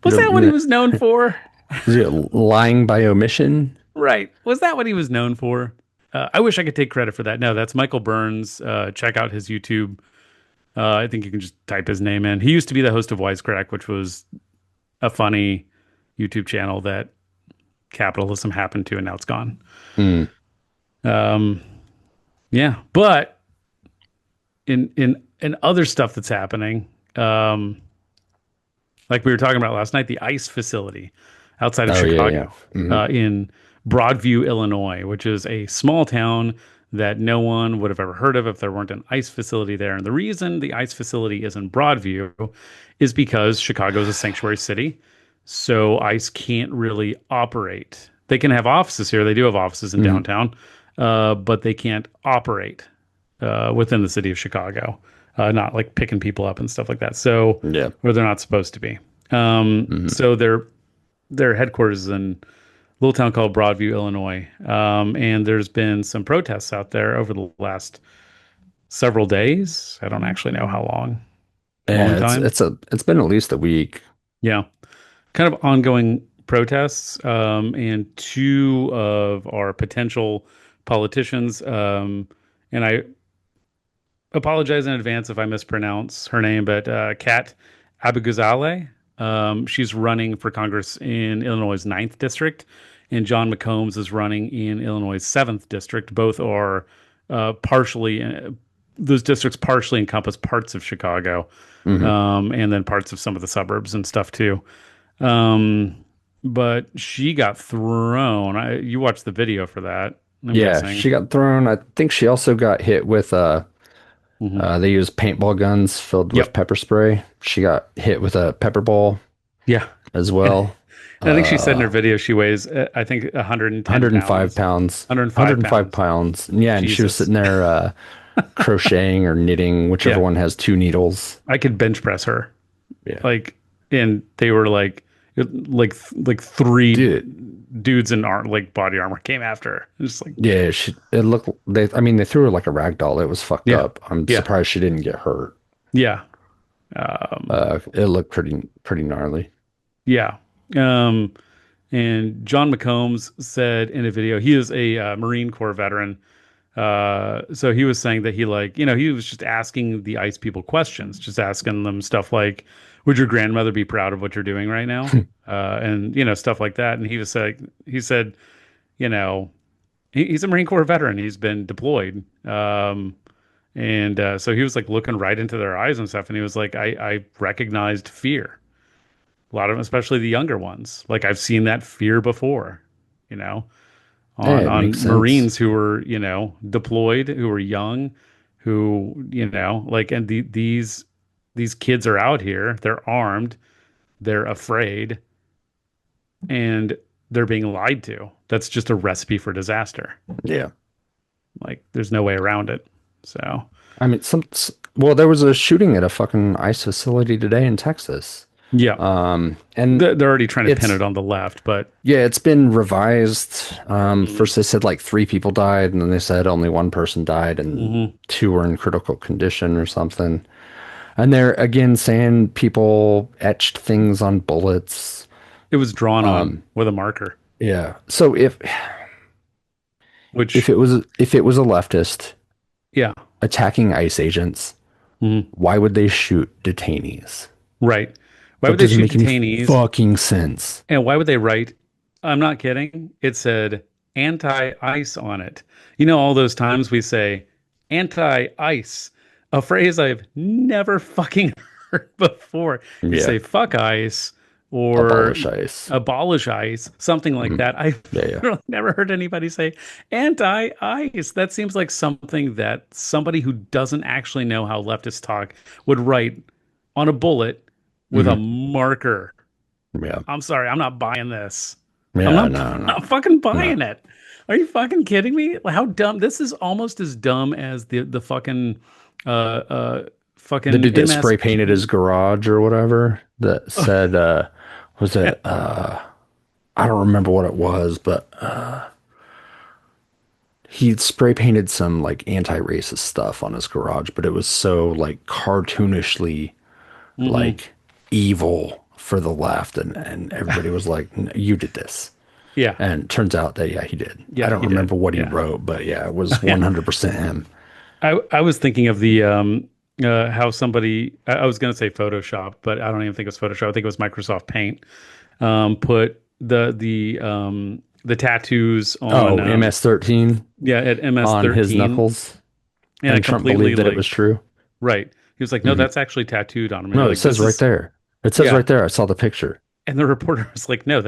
was that what he Is was known for? it lying by omission? Right. Was that what he was known for? I wish I could take credit for that. No, that's Michael Burns. Check out his YouTube. I think you can just type his name in. He used to be the host of Wisecrack, which was a funny YouTube channel that capitalism happened to, and now it's gone. Mm. Um, yeah, but in other stuff that's happening, like we were talking about last night, the ICE facility outside of Oh yeah, yeah. Chicago, Hmm. in Broadview, Illinois, which is a small town that no one would have ever heard of if there weren't an ICE facility there. And the reason the ICE facility is in Broadview is because Chicago is a sanctuary city. So ICE can't really operate. They can have offices here. They do have offices in downtown, but they can't operate within the city of Chicago, not like picking people up and stuff like that. So, Yeah. where they're not supposed to be. So their headquarters is in a little town called Broadview, Illinois. And there's been some protests out there over the last several days. I don't actually know how long. Long Yeah, time. it's been at least a week. Yeah. Kind of ongoing protests. And two of our potential politicians, and I apologize in advance if I mispronounce her name, but Kat Abigazale. She's running for Congress in Illinois' 9th district, and John McCombs is running in Illinois' 7th district. Both are those districts partially encompass parts of Chicago, and then parts of some of the suburbs and stuff too. But she got thrown. You watched the video for that, I'm Yeah, guessing. she got thrown. I think she also got hit with they use paintball guns filled with Yep. pepper spray. She got hit with a pepper ball Yeah. as well. I think she said in her video she weighs, I think, 110 105 pounds. pounds. 105 pounds. Yeah, and she was Jesus. sitting there crocheting or knitting, whichever Yeah. one has two needles. I could bench press her. Yeah. Like, and they were like three Dude. dudes in like body armor came after her. Just like, Yeah, they threw her like a rag doll. It was fucked Yeah. up. I'm Yeah. surprised she didn't get hurt. yeah. It looked pretty gnarly. Yeah. And John McCombs said in a video, he is a Marine Corps veteran. So he was saying that he was just asking the ICE people questions, just asking them stuff like, would your grandmother be proud of what you're doing right now? And, stuff like that. And he said, he's a Marine Corps veteran. He's been deployed. And so he was like looking right into their eyes and stuff. And he was like, I recognized fear. A lot of them, especially the younger ones. Like I've seen that fear before, Yeah, on it makes sense. Marines who were, deployed, who were young, who, and these kids are out here, they're armed, they're afraid, and they're being lied to. That's just a recipe for disaster. Yeah. Like there's no way around it. So, I mean, there was a shooting at a fucking ICE facility today in Texas. yeah. And They're already trying to pin it's- it on the left, but yeah, it's been revised. First they said like 3 people died, and then they said only 1 person died, and 2 were in critical condition or something. And they're again saying people etched things on bullets. it was drawn on with a marker, Yeah. So if which, it was a leftist yeah, attacking ICE agents, why would they shoot detainees? right. Why That would they doesn't shoot make any detainees? fucking sense. And why would they write, I'm not kidding, it said anti-ice on it. You know, all those times we say anti-ice, a phrase I've never fucking heard before. You Yeah. say fuck ice or Abolish ICE. abolish ice, something like that. I've Yeah, yeah. literally never heard anybody say anti-ice. That seems like something that somebody who doesn't actually know how leftists talk would write on a bullet with a marker. Yeah. I'm sorry, I'm not buying this. Yeah, I'm no. not fucking buying it. Are you fucking kidding me? How dumb? This is almost as dumb as the fucking fucking The dude that MS spray painted his garage or whatever that said, was it, I don't remember what it was, but he spray painted some like anti-racist stuff on his garage, but it was so like cartoonishly like evil for the left, and everybody was like, "No, you did this." Yeah. And it turns out that, yeah, he did. Yeah, I don't he remember did. what he Yeah. wrote, but yeah, it was 100% him. I was thinking of the how somebody, I was going to say Photoshop, but I don't even think it was Photoshop. I think it was Microsoft Paint. Put the tattoos on MS-13 at MS-13 on his knuckles. and And I Trump completely believed that it was true. right. He was like, no, that's actually tattooed on him. And No, you're it like, says this right is- there. It says Yeah. right there. I saw the picture. And the reporter was like, no,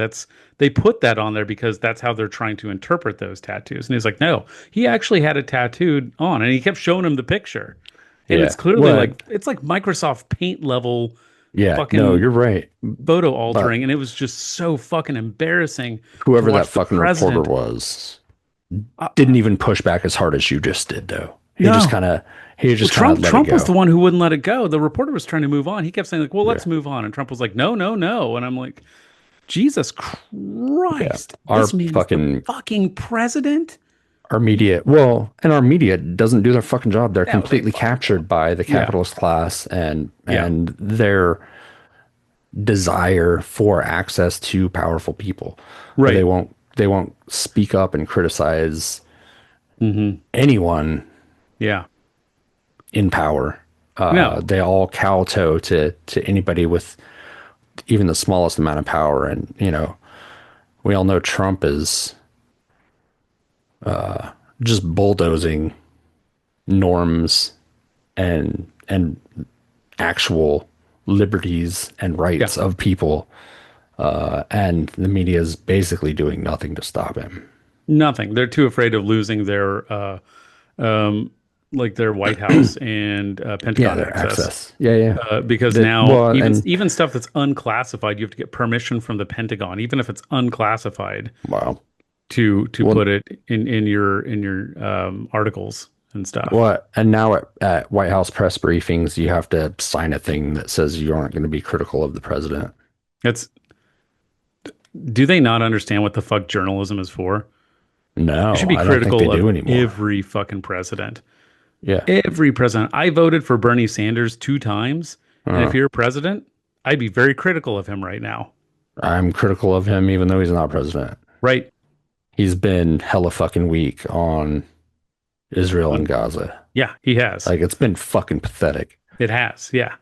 they put that on there because that's how they're trying to interpret those tattoos. And he's like, no, he actually had it tattooed on. And he kept showing him the picture. And it's Yeah. clearly Well, like, it's like Microsoft Paint level yeah. No, fucking you're right. photo But altering. And it was just so fucking embarrassing to whoever that watch the fucking reporter president. was Uh, didn't even push back as hard as you just did, though. no. He Well, just kind of Trump let it Trump was the go. one who wouldn't let it go. The reporter was trying to move on. He kept saying like, "Well, Yeah. let's move on." And Trump was like, "No, no, no." And I'm like, Jesus Yeah. Christ, Our this man is the fucking fucking president. our media, well, and our media doesn't do their fucking job. They're No, they completely fucking don't. captured by the Yeah, capitalist class and yeah, their desire for access to powerful people. right. They won't speak up and criticize Hmm. anyone Yeah, in power. no, They all kowtow to anybody with even the smallest amount of power. And we all know Trump is just bulldozing norms and actual liberties and yeah, rights of people. And the media is basically doing nothing to stop him. nothing. They're too afraid of losing their um, like their White House and Yeah, Pentagon their access. access. Yeah, yeah. Because That now well, and even stuff that's unclassified, you have to get permission from the Pentagon, even if it's unclassified, wow. to Well, put it in your articles and stuff. what? And now at White House press briefings, you have to sign a thing that says you aren't going to be critical of the president. It's Do they not understand what the fuck journalism is for? You should No, be I don't think they critical of do anymore. every fucking president. Yeah. Every president. I voted for Bernie Sanders 2 times, and if Uh, you're a president, I'd be very critical of him right now. I'm critical of him even though he's not president. Right? He's been hella fucking weak on Israel and On, Gaza. yeah, he has. Like it's been fucking pathetic. It has. Yeah.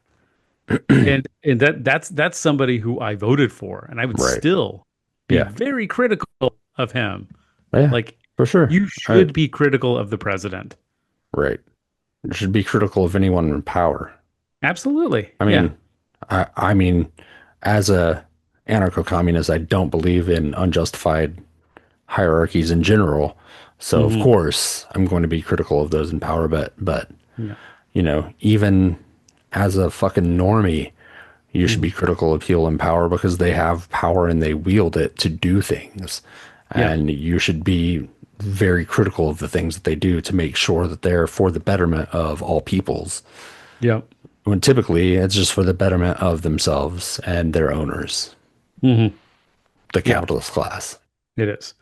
And that's somebody who I voted for, and I would Right. still be Yeah. very critical of him. Yeah, Like for sure. you Right. should be critical of the president. Right. You should be critical of anyone in power. Absolutely. I Yeah. mean, I mean, as a anarcho-communist, I don't believe in unjustified hierarchies in general. So of Hmm. course I'm going to be critical of those in power, but Yeah. even as a fucking normie, you should Hmm. be critical of people in power because they have power and they wield it to do things. Yeah. And you should be very critical of the things that they do to make sure that they're for the betterment of all peoples. Yeah. When typically it's just for the betterment of themselves and their owners, Hmm. the Yeah. capitalist class. It is.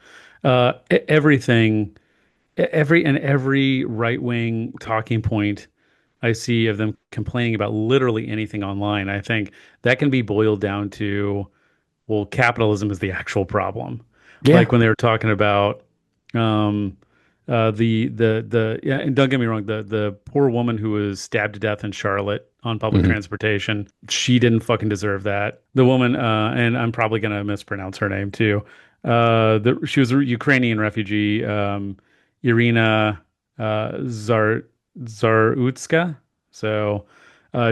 Everything, every right wing talking point I see of them complaining about literally anything online, I think that can be boiled down to, well, capitalism is the actual problem. Yeah. Like when they were talking about um, the yeah, and don't get me wrong, the poor woman who was stabbed to death in Charlotte on public Hmm. transportation, she didn't fucking deserve that. The woman, and I'm probably gonna mispronounce her name too. She was a Ukrainian refugee, Irina Zarutska. So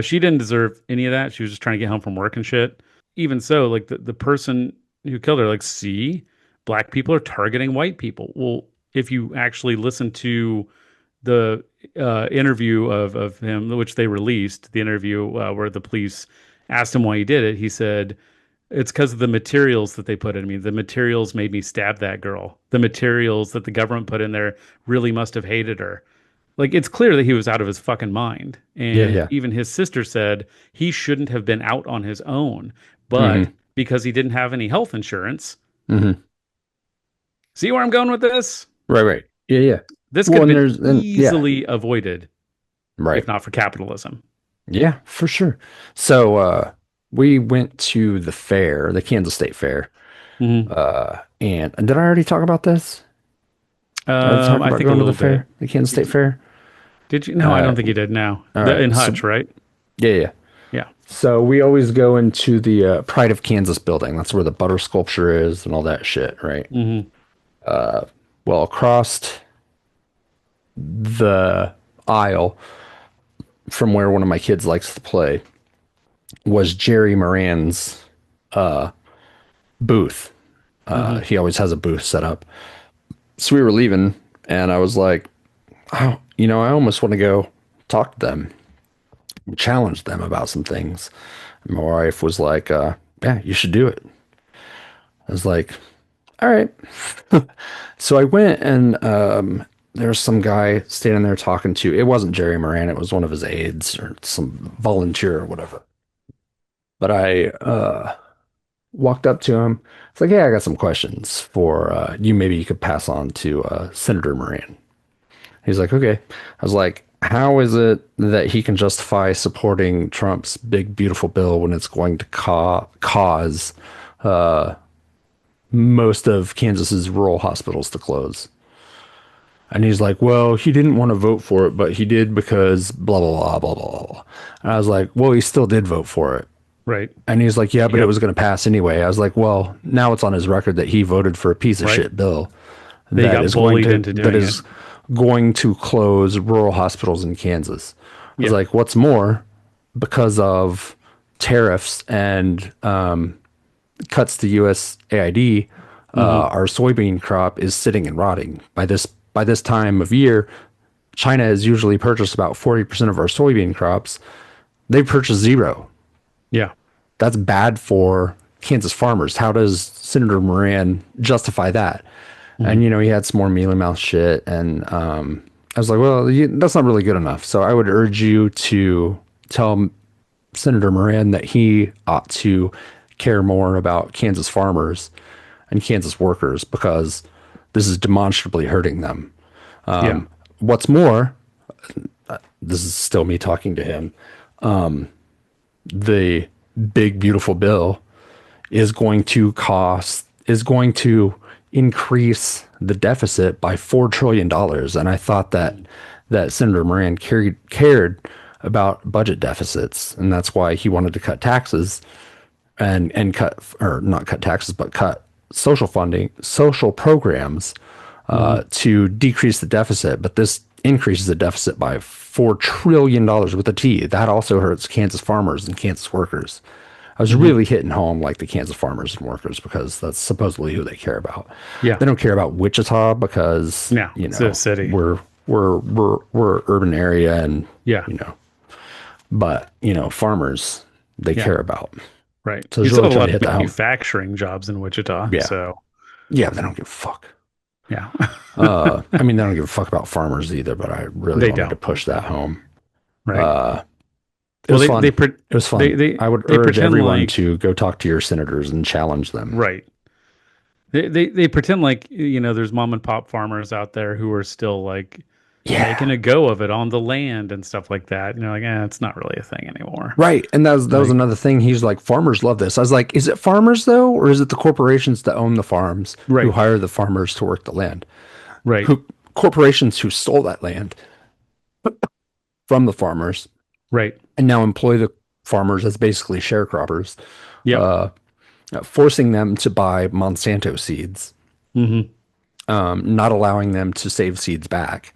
she didn't deserve any of that. She was just trying to get home from work and shit. Even so, like the person who killed her, like, see, black people are targeting white people. Well, if you actually listen to the interview of him, which they released, the interview where the police asked him why he did it, he said, it's because of the materials that they put in me. The materials made me stab that girl. The materials that the government put in there really must have hated her. Like, it's clear that he was out of his fucking mind. Yeah. And Yeah. even his sister said he shouldn't have been out on his own. Hmm. But because he didn't have any health insurance, Hmm. see where I'm going with this? Right. Right. Yeah. Yeah. This could Well, have been yeah. easily avoided if Right. not for capitalism. Yeah, for sure. So we went to the fair, the Kansas State Fair. Hmm. And did I already talk about this? Did I already talk I about think a going to the little bit. fair, the Kansas State Fair? Did you? No, I Uh, don't think you did now. all right. In So Hutch, right? yeah, yeah. Yeah. So we always go into the Pride of Kansas building. That's where the butter sculpture is and all that shit, right? Hmm. Well, across the aisle from where one of my kids likes to play was Jerry Moran's booth. He always has a booth set up. So we were leaving, and I was like, oh, I almost want to go talk to them, challenge them about some things. And my wife was like, yeah, you should do it. I was like, all right. So I went, and there was some guy standing there talking to, it wasn't Jerry Moran, it was one of his aides or some volunteer or whatever. But I walked up to him. It's like, yeah, I got some questions for you. Maybe you could pass on to Senator Moran. He's like, okay. I was like, how is it that he can justify supporting Trump's big, beautiful bill when it's going to cause most of Kansas's rural hospitals to close? And he's like, well, he didn't want to vote for it, but he did because blah, blah, blah, blah, blah, blah. And I was like, well, he still did vote for it. Right. And he's like, yeah, but it was going to pass anyway. I was like, well, now it's on his record that he voted for a piece of shit bill They got bullied into doing it. Going to close rural hospitals in Kansas. I was like, what's more, because of tariffs and cuts to USAID, our soybean crop is sitting and rotting. By this time of year, China has usually purchased about 40% of our soybean crops. They purchased zero. Yeah. That's bad for Kansas farmers. How does Senator Moran justify that? And, he had some more mealy mouth shit. And I was like, well, that's not really good enough. So I would urge you to tell Senator Moran that he ought to care more about Kansas farmers and Kansas workers, because this is demonstrably hurting them. What's more, this is still me talking to him. The big, beautiful bill is going to increase the deficit by $4 trillion. And I thought that Senator Moran cared about budget deficits. And that's why he wanted to cut taxes and cut, or not cut taxes, but cut social funding, social programs to decrease the deficit. But this increases the deficit by $4 trillion with a T. That also hurts Kansas farmers and Kansas workers. I was really hitting home like the Kansas farmers and workers, because that's supposedly who they care about. Yeah. They don't care about Wichita because it's a city. We're urban area, and but farmers they care about. Right. So you it's really still have a lot trying to hit of that home. manufacturing jobs in Wichita. Yeah. So yeah, they don't give a fuck. Yeah. I mean, they don't give a fuck about farmers either, but I really wanted to push that home. Right. It was fun. It was fun. I would urge everyone to go talk to your senators and challenge them. Right. They pretend like, there's mom and pop farmers out there who are still like making a go of it on the land and stuff like that. It's not really a thing anymore. Right. And that was another thing. He's like, farmers love this. I was like, is it farmers though? Or is it the corporations that own the farms who hire the farmers to work the land? Right. Corporations who stole that land from the farmers. Right. And now employ the farmers as basically sharecroppers. Yeah. Forcing them to buy Monsanto seeds. Not allowing them to save seeds back.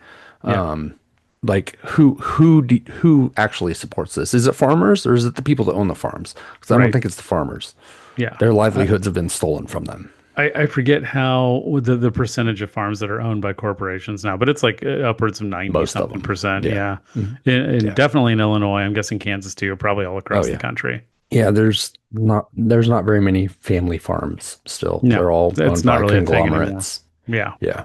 Like who actually supports this? Is it farmers, or is it the people that own the farms? Because I don't think it's the farmers. Yeah. Their livelihoods have been stolen from them. I forget how the percentage of farms that are owned by corporations now, but it's like upwards of 90-something%. Yeah. And definitely in Illinois. I'm guessing Kansas too, probably all across the country. Yeah, there's not very many family farms still. No, they're all owned by really conglomerates. Yeah. Yeah.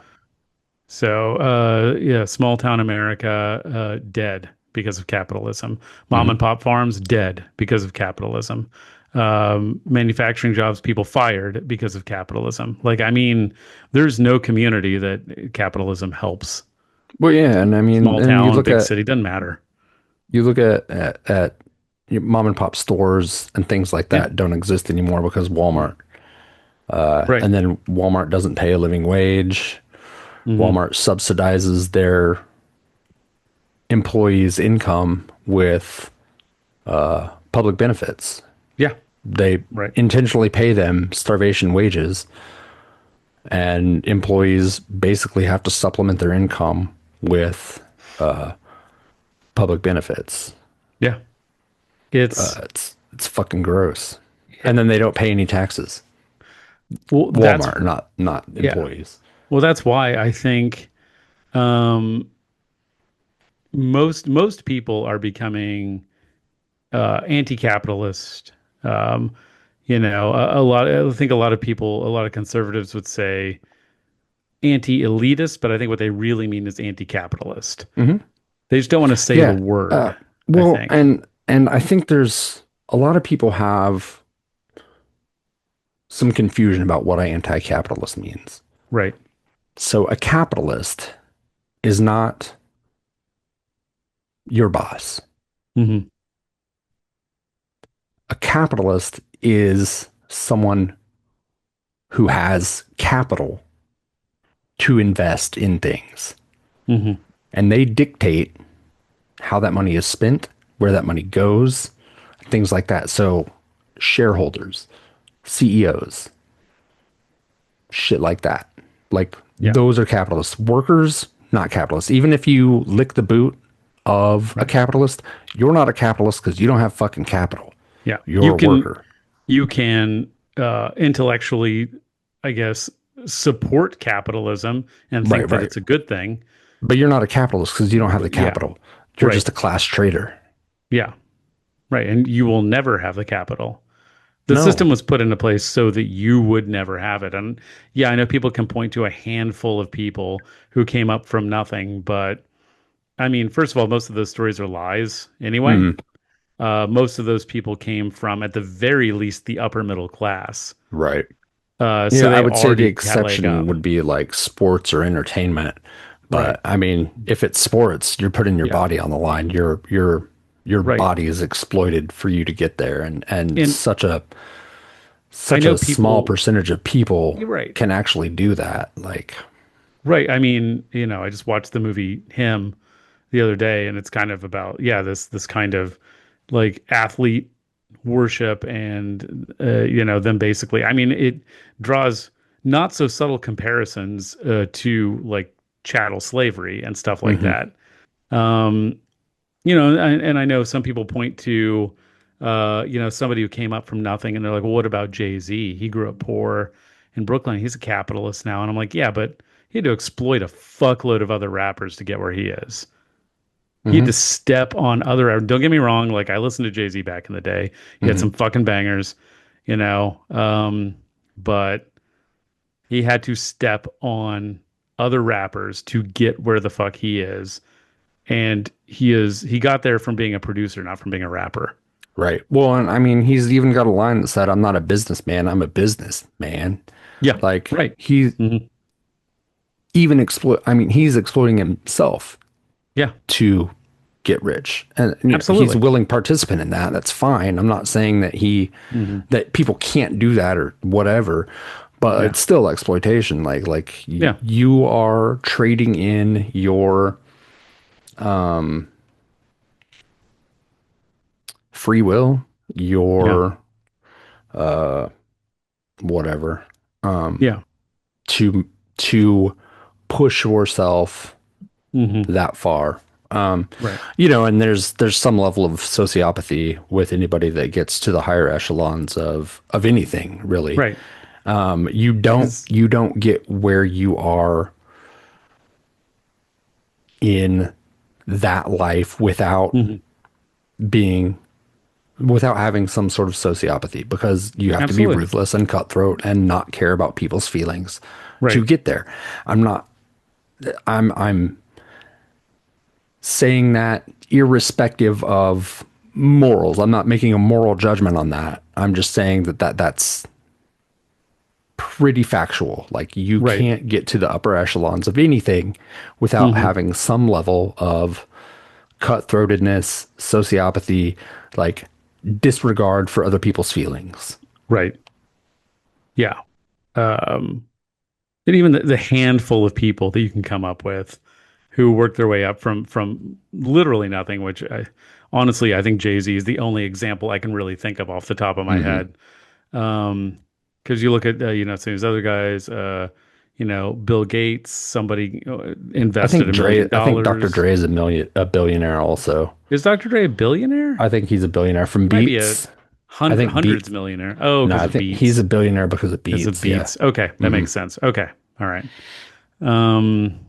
So, small town America, dead because of capitalism. Mom and pop farms, dead because of capitalism. Manufacturing jobs, people fired because of capitalism. There's no community that capitalism helps. Well, yeah. And I mean, small town, big city, doesn't matter. You look at mom and pop stores and things like that don't exist anymore because Walmart. And then Walmart doesn't pay a living wage. Walmart subsidizes their employees' income with public benefits. Yeah. They intentionally pay them starvation wages, and employees basically have to supplement their income with public benefits. Yeah. It's fucking gross. And then they don't pay any taxes. Well, that's Walmart, not yeah. employees. Well, that's why I think um, most people are becoming anti-capitalist. Um, a lot. I think a lot of people, a lot of conservatives would say anti-elitist, but I think what they really mean is anti-capitalist. Hmm. They just don't want to say the Yeah. word, I Well, think. and I think there's a lot of people have some confusion about what anti-capitalist means. Right. So a capitalist is not your boss. Hmm. A capitalist is someone who has capital to invest in things. Hmm. And they dictate how that money is spent, where that money goes, things like that. So shareholders, CEOs, shit like that. Like Yeah. those are capitalists. Workers, not capitalists. Even if you lick the boot of a Right. capitalist, you're not a capitalist because you don't have fucking capital. Yeah. You're a worker. You can intellectually, I guess, support capitalism and think Right, that right. it's a good thing. But you're not a capitalist because you don't have the But yeah. capital. You're Right. just a class trader. Yeah. Right. And you will never have the capital. The No. system was put into place so that you would never have it. And yeah, I know people can point to a handful of people who came up from nothing, but I mean, first of all, most of those stories are lies anyway. Mhm. Most of those people came from, at the very least, the upper middle class. Right. Yeah, So I they would say the already had a leg exception up. would be like sports or entertainment. Right. But I mean, if it's sports, you're putting your Yeah. body on the line. Your Right. body is exploited for you to get there, and And I such know a small people, percentage of people you're right. can actually do that. Like, Right. I mean, I just watched the movie Him the other day, and it's kind of about, yeah, this kind of like athlete worship and them basically. I mean, it draws not so subtle comparisons to like chattel slavery and stuff like mhm, that. Um, and I know some people point to somebody who came up from nothing, and they're like, well, what about Jay-Z? He grew up poor in Brooklyn. He's a capitalist now. And I'm like, yeah, but he had to exploit a fuckload of other rappers to get where he is. He had to mhm, step on other. Don't get me wrong. Like, I listened to Jay-Z back in the day. He had mhm. some fucking bangers, you know. But he had to step on other rappers to get where the fuck he is. And he got there from being a producer, not from being a rapper. Right. Well, and I mean, he's even got a line that said, "I'm not a businessman. I'm a businessman." Yeah, Like right. he Hmm. even exploit. I mean, he's exploiting himself Yeah, to get rich, and he's a absolutely. willing participant in that. That's fine. I'm not saying that Hmm. that people can't do that or whatever, but Yeah, it's still exploitation. yeah, You are trading in your free will, yeah, your whatever, yeah. to push yourself Hmm. that far. Right, And there's some level of sociopathy with anybody that gets to the higher echelons of anything, really. right. Because You don't get where you are in that life mhm, being without having some sort of sociopathy, because you have to be absolutely. ruthless and cutthroat and not care about people's feelings to Right. get there. I'm not I'm saying that irrespective of morals. I'm not making a moral judgment on that. I'm just saying that's pretty factual. Like you Right. can't get to the upper echelons of anything without Hmm. having some level of cutthroatedness, sociopathy, like disregard for other people's feelings. Right. Yeah. Um, and even the handful of people that you can come up with who work their way up from literally nothing, which honestly, I think Jay-Z is the only example I can really think of off the top of my Hmm. head. Um, because you look at some of these other guys, Bill Gates, somebody invested $1 million. I think Dr. Dre is a billionaire also. Is Dr. Dre a billionaire? I think he's a billionaire from He might be a Beats. I think Hundreds Beats. millionaire. Oh, No, because I of think he's Beats. a billionaire because of Because of Beats. Yeah. Beats. Okay, that Hmm. makes sense. Okay, all right. Um,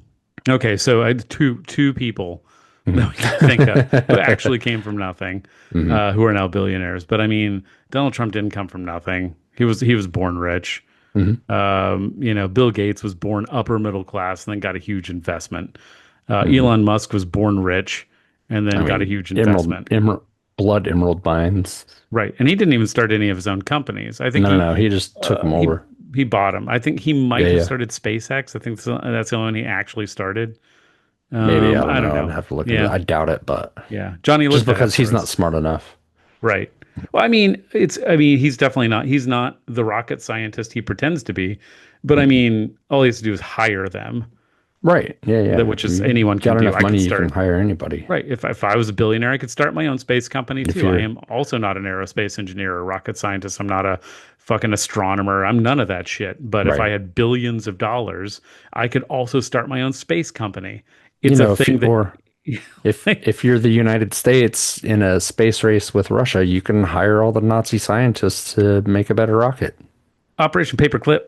okay, so I had two people that Hmm. we can think of who actually came from nothing, Hmm. who are now billionaires. But I mean, Donald Trump didn't come from nothing. He was born rich. Hmm. Bill Gates was born upper middle class and then got a huge investment. Hmm. Elon Musk was born rich and I then got a mean, huge investment. blood emerald mines. Right. And he didn't even start any of his own companies. I think No, no, he no. He just took them he over. he bought them. I think he Yeah, might have yeah. started SpaceX. I think that's the only one he actually started. Maybe, I don't I don't know. I'd know. have to look into it. Yeah. I doubt it, but Yeah. Johnny just looked that up because he's for not us. smart enough. Right. Well, I mean, he's definitely not. He's not the rocket scientist he pretends to be. But I mean, all he has to do is hire them, Right. Yeah, yeah. which is You anyone can got do. enough I could money, you can start. hire anybody. Right. If I was a billionaire, I could start my own space company If too. I you're, am also not an aerospace engineer or rocket scientist. I'm not a fucking astronomer. I'm none of that shit. But if I right. had billions of dollars, I could also start my own space company. You It's a know, if you, thing that or if you're the United States in a space race with Russia, you can hire all the Nazi scientists to make a better rocket. Operation Paperclip.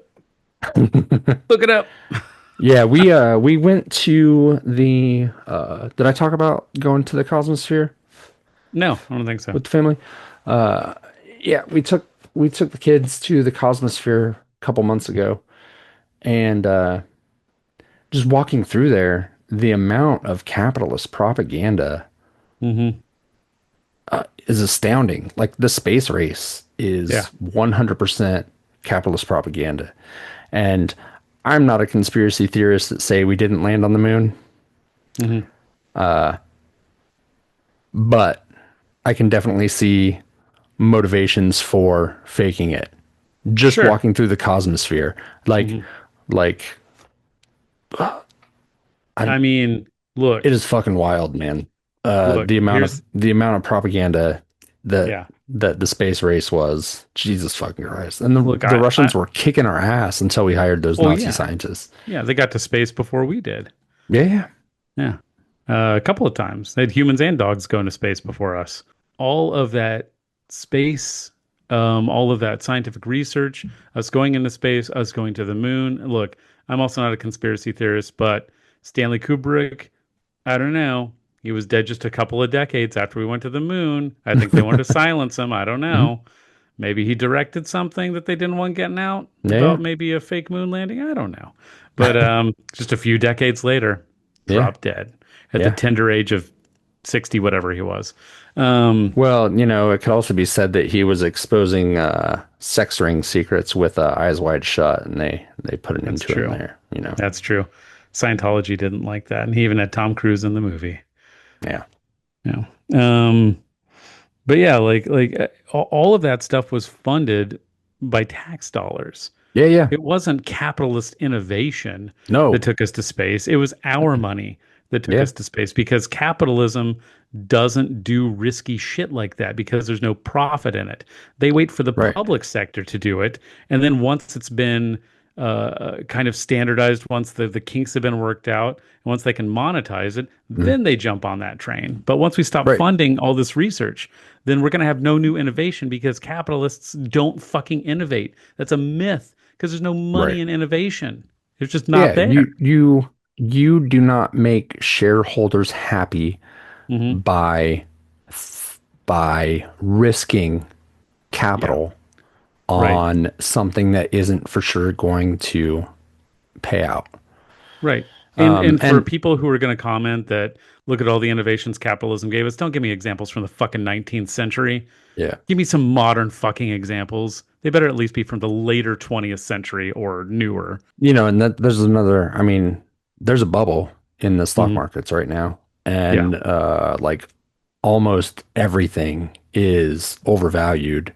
Look it up. Yeah, we went to the did I talk about going to the Cosmosphere No, I don't think so. with the family? Yeah, we took the kids to the Cosmosphere a couple months ago, and just walking through there, the amount of capitalist propaganda Hmm. is astounding. Like the space race Yeah. is 100% capitalist propaganda. And I'm not a conspiracy theorist that say we didn't land on the moon, Hmm. but I can definitely see motivations for faking it. Just Sure. walking through the Cosmosphere. Like Hmm. like I I'm mean, it look, is fucking wild, man. look, here's, The amount of propaganda that yeah, the space race was, Jesus fucking Christ. And the look, the Russians were kicking our ass until we hired those oh, Nazi yeah, scientists. yeah, they got to space before we did. Yeah, yeah. Yeah. A couple of times. They had humans and dogs go into space before us. All of that space, all of that scientific research, us going into space, us going to the moon. Look, I'm also not a conspiracy theorist, but Stanley Kubrick, I don't know. He was dead just a couple of decades after we went to the moon. I think they wanted to silence him. I don't Mhm. know. Maybe he directed something that they didn't want getting out Yeah, about maybe a fake moon landing. I don't know. But just a few decades later, yeah, dropped dead at the yeah. tender age of 60, whatever he was. Um, Well, it could also be said that he was exposing sex ring secrets with Eyes Wide Shut, and they put an end that's to him true. there. That's true. Scientology didn't like that. And he even had Tom Cruise in the movie. Yeah. Yeah. Um, but yeah, all of that stuff was funded by tax dollars. Yeah, yeah. It wasn't capitalist innovation that No. took us to space. It was our money that took Yeah. us to space because capitalism doesn't do risky shit like that because there's no profit in it. They wait for the Right. public sector to do it. And then once it's been kind of standardized, once the kinks have been worked out, and once they can monetize it, Mhm. then they jump on that train. But once we stop Right. funding all this research, then we're going to have no new innovation because capitalists don't fucking innovate. That's a myth because there's no money Right. in innovation. It's just not Yeah, there. you do not make shareholders happy Hmm. by risking Yeah, capital right, on something that isn't for sure going to pay out. right. And for And people who are going to comment that look at all the innovations capitalism gave us, don't give me examples from the fucking 19th century. yeah, Give me some modern fucking examples. They better at least be from the later 20th century or newer. and that there's another, I mean, there's a bubble in the stock Hmm. markets right now. Yeah, And like almost everything is overvalued.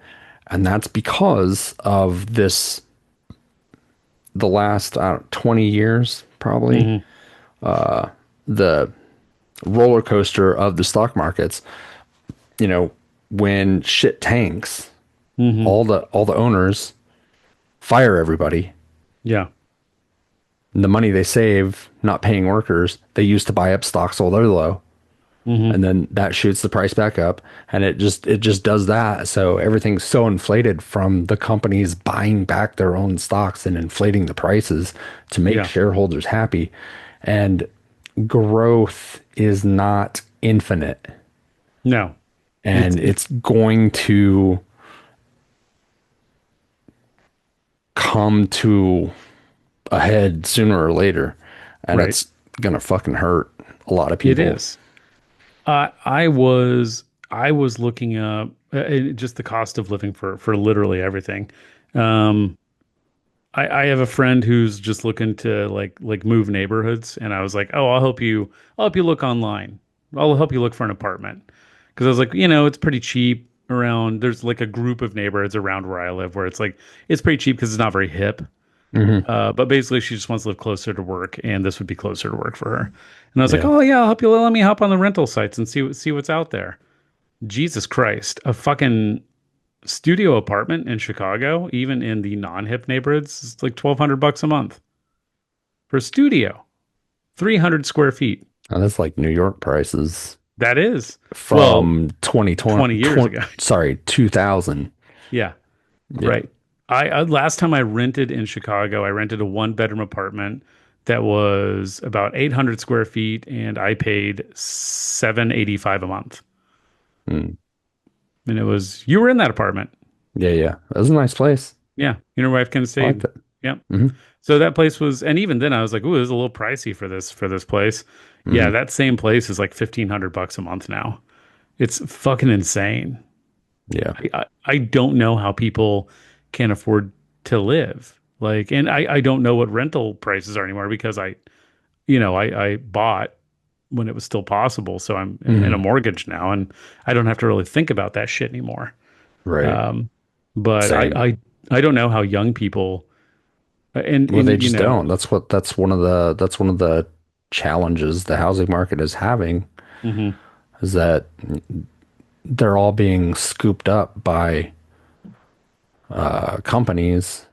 And that's because of the last 20 years, probably, hmm, the roller coaster of the stock markets. When shit tanks, hmm, all the owners fire everybody. yeah, The money they save not paying workers, they use to buy up stocks while they're low. Hmm. and then that shoots the price back up, and it just does that. So everything's so inflated from the companies buying back their own stocks and inflating the prices to make Yeah. shareholders happy. And growth is not infinite, No. and it's going to come to a head sooner or later, and Right. it's gonna fucking hurt a lot of It people. is. I was looking up just the cost of living for literally everything. Um, I have a friend who's just looking to like move neighborhoods, and I was like, oh, I'll help you look online. I'll help you look for an apartment because I was like, it's pretty cheap around. There's like a group of neighborhoods around where I live where it's like it's pretty cheap because it's not very hip. Hmm. But basically, she just wants to live closer to work, and this would be closer to work for her. And I was like, Yeah. "Oh yeah, I'll help you. Let me hop on the rental sites and see what's out there." Jesus Christ, a fucking studio apartment in Chicago, even in the non-hip neighborhoods, is like $1,200 a month for a studio, 300 square feet. And that's like New York prices That is, well, from 2020, 20 years ago. sorry, 2000. Yeah, Yeah. right. I last time I rented in Chicago, I rented a one bedroom apartment that was about 800 square feet, and I paid 785 a month. Mm. And you were in that apartment. Yeah, yeah. That was a nice place. Yeah, your wife can I liked stayed. it. Yep. Hmm. So that place was, and even then I was like, ooh, this is a little pricey for this place. Yeah, Hmm. that same place is like $1,500 a month now. It's fucking insane. Yeah. I don't know how people can afford to live. Like, and I don't know what rental prices are anymore because I bought when it was still possible. So I'm in a Hmm. mortgage now and I don't have to really think about that shit anymore. Right. Um, but Same. I don't know how young people and Well, they and just don't. That's one of the challenges the housing market is having, mhm, is that they're all being scooped up by companies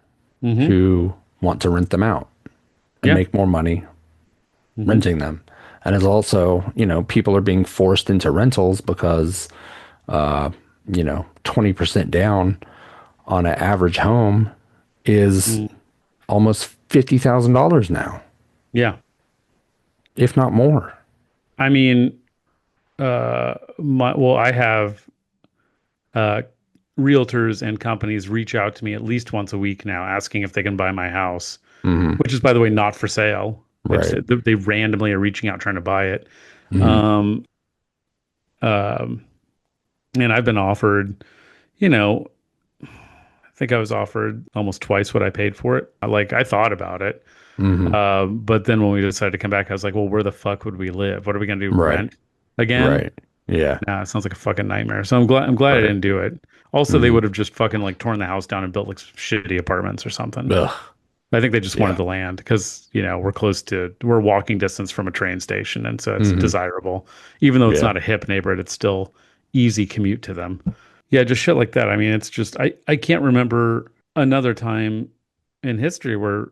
mhm, who want to rent them out and yeah, make more money mhm, renting them. And it's also, people are being forced into rentals because, 20% down on an average home is mm, almost $50,000 now, yeah. if not more. I mean, I have uh, realtors and companies reach out to me at least once a week now, asking if they can buy my house, Hmm. which is, by the way, not for sale. It's Right. they randomly are reaching out trying to buy it. Hmm. Um, um, and I've been offered, you know, I think I was offered almost twice what I paid for it. Like I thought about it, Hmm. but then when we decided to come back, I was like, well, where the fuck would we live? What are we gonna do? Right. Rent again? Right. Yeah. Nah, it sounds like a fucking nightmare. So I'm glad I Right. didn't do it. Also, they Hmm. would have just fucking like torn the house down and built like shitty apartments or something. Ugh. I think they just wanted Yeah. the land because, we're walking distance from a train station. And so it's Hmm. desirable. Even though it's Yeah. not a hip neighborhood, it's still easy commute to them. Yeah, just shit like that. I mean, it's just, I can't remember another time in history where,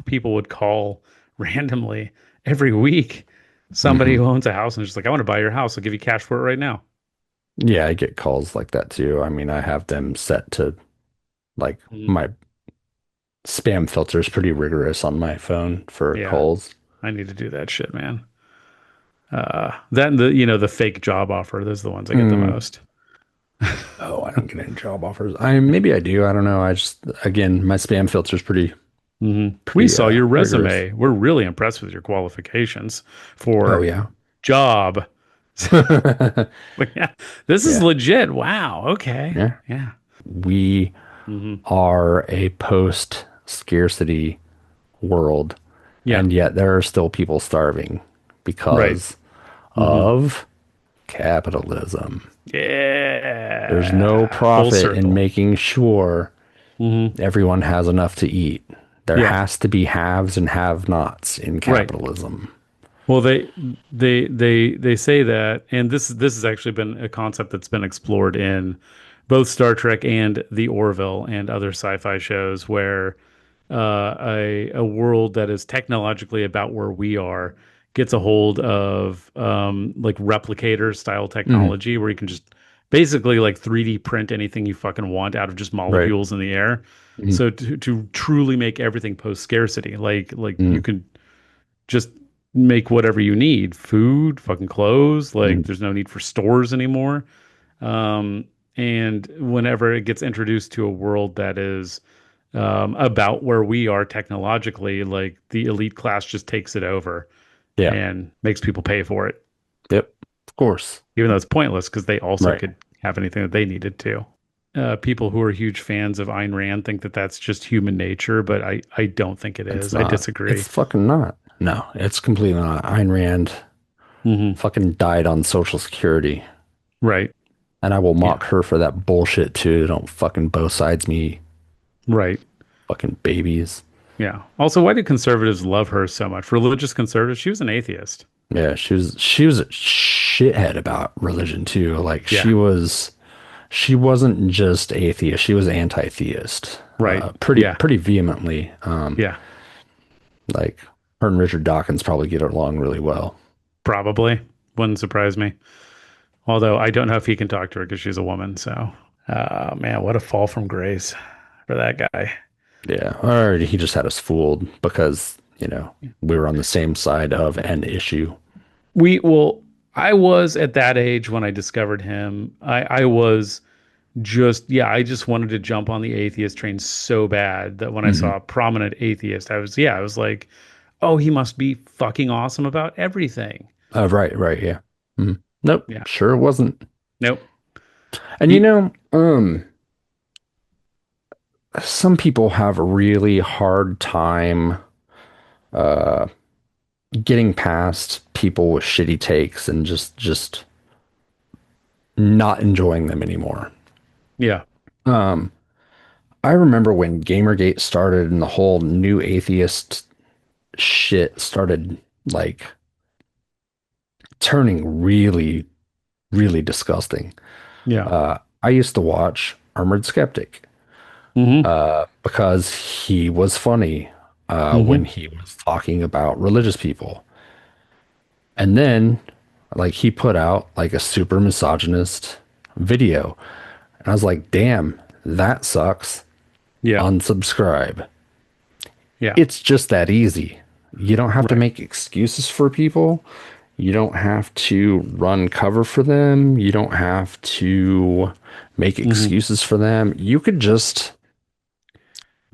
people would call randomly every week somebody Hmm. who owns a house and just like, I want to buy your house. I'll give you cash for it right now. Yeah, I get calls like that too. I mean, I have them set to, like, Mm, my spam filter is pretty rigorous on my phone for yeah, calls. I need to do that shit, man. That and the fake job offer. Those are the ones I get the Mm. most. Oh, I don't get any job offers. Maybe I do. I don't know. I just, again, my spam filter is pretty We pretty saw your rigorous. resume. We're really impressed with your qualifications Oh for yeah. job. Like, yeah, this is Yeah. legit. Wow. Okay. Yeah. Yeah. We Hmm. are a post scarcity world, Yeah. and yet there are still people starving Right. because Hmm. of capitalism. There's no Yeah. Full profit in circle. making sure Hmm. everyone has enough to eat. There Yeah. has to be haves and have-nots in Right. capitalism. Well, they say that, and this has actually been a concept that's been explored in both Star Trek and the Orville and other sci-fi shows, where a world that is technologically about where we are gets a hold of like replicator style Hmm. technology where you can just basically like 3D print anything you fucking want out of just Right. molecules in the air. Hmm. So to truly make everything post scarcity, like you Hmm. can just make whatever you need, food, fucking clothes, like Hmm. there's no need for stores anymore. Um, and whenever it gets introduced to a world that is about where we are technologically, like the elite class just takes it over Yeah. and makes people pay for it, Yep. Of course. even though it's pointless because they also Right. could have anything that they needed to. People who are huge fans of Ayn Rand think that that's just human nature, but I don't think it It's is. I not. disagree. It's fucking not. No, it's completely not. Ayn Rand Hmm. fucking died on Social Security. Right. And I will Yeah. mock her for that bullshit too. Don't fucking both sides me, Right. fucking babies. Yeah. Also, why do conservatives love her so much? Religious conservatives. She was an atheist. Yeah, she was a shithead about religion too. Like Yeah. she wasn't just atheist, she was anti-theist. Right. Yeah. Pretty vehemently. Yeah. Like her and Richard Dawkins probably get along really well. Probably. Wouldn't surprise me. Although I don't know if he can talk to her because she's a woman. So, man, what a fall from grace for that guy. Yeah. Or he just had us fooled because, we were on the same side of an issue. Well, I was at that age when I discovered him. I was just, I just wanted to jump on the atheist train so bad that when I Hmm. saw a prominent atheist, I was like, oh, he must be fucking awesome about everything. Right, right, yeah. Mhm. Nope, Yeah. sure it wasn't. Nope. And He, some people have a really hard time uh getting past people with shitty takes and just not enjoying them anymore. yeah. Um, I remember when Gamergate started and the whole new atheist shit started like turning really, really disgusting. Yeah. I used to watch Armored Skeptic Hmm. because he was funny when Hmm. he was talking about religious people. And then, like, he put out like a super misogynist video. And I was like, damn, that sucks. Yeah. Unsubscribe. Yeah. It's just that easy. You don't have to Right. make excuses for people. You don't have to run cover for them. You don't have to make Hmm. excuses for them. You could just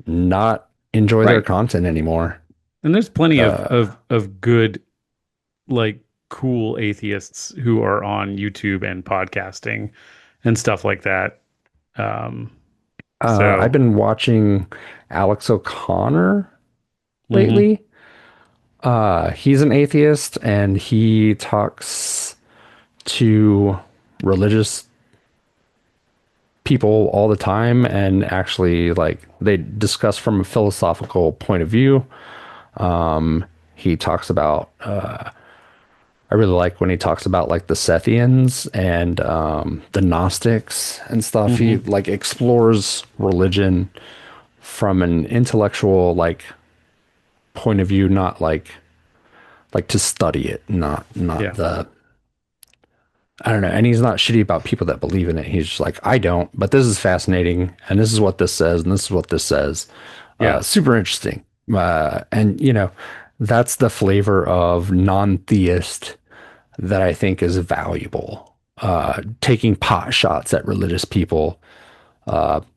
not enjoy their Right. content anymore. And there's plenty Uh, of good, like cool atheists who are on YouTube and podcasting and stuff like that. Um, I've so been watching Alex O'Connor mhm. lately. He's an atheist and he talks to religious people all the time and actually like they discuss from a philosophical point of view. He talks about I really like when he talks about like the Sethians and the Gnostics and stuff. He Mhm. like explores religion from an intellectual like point of view, not like to study it, not Yeah. the I don't know. And he's not shitty about people that believe in it. He's just like, I don't, but this is fascinating. And this is what this says. And this is what this says. Yeah. Super interesting. And, that's the flavor of non-theist that I think is valuable. Taking pot shots at religious people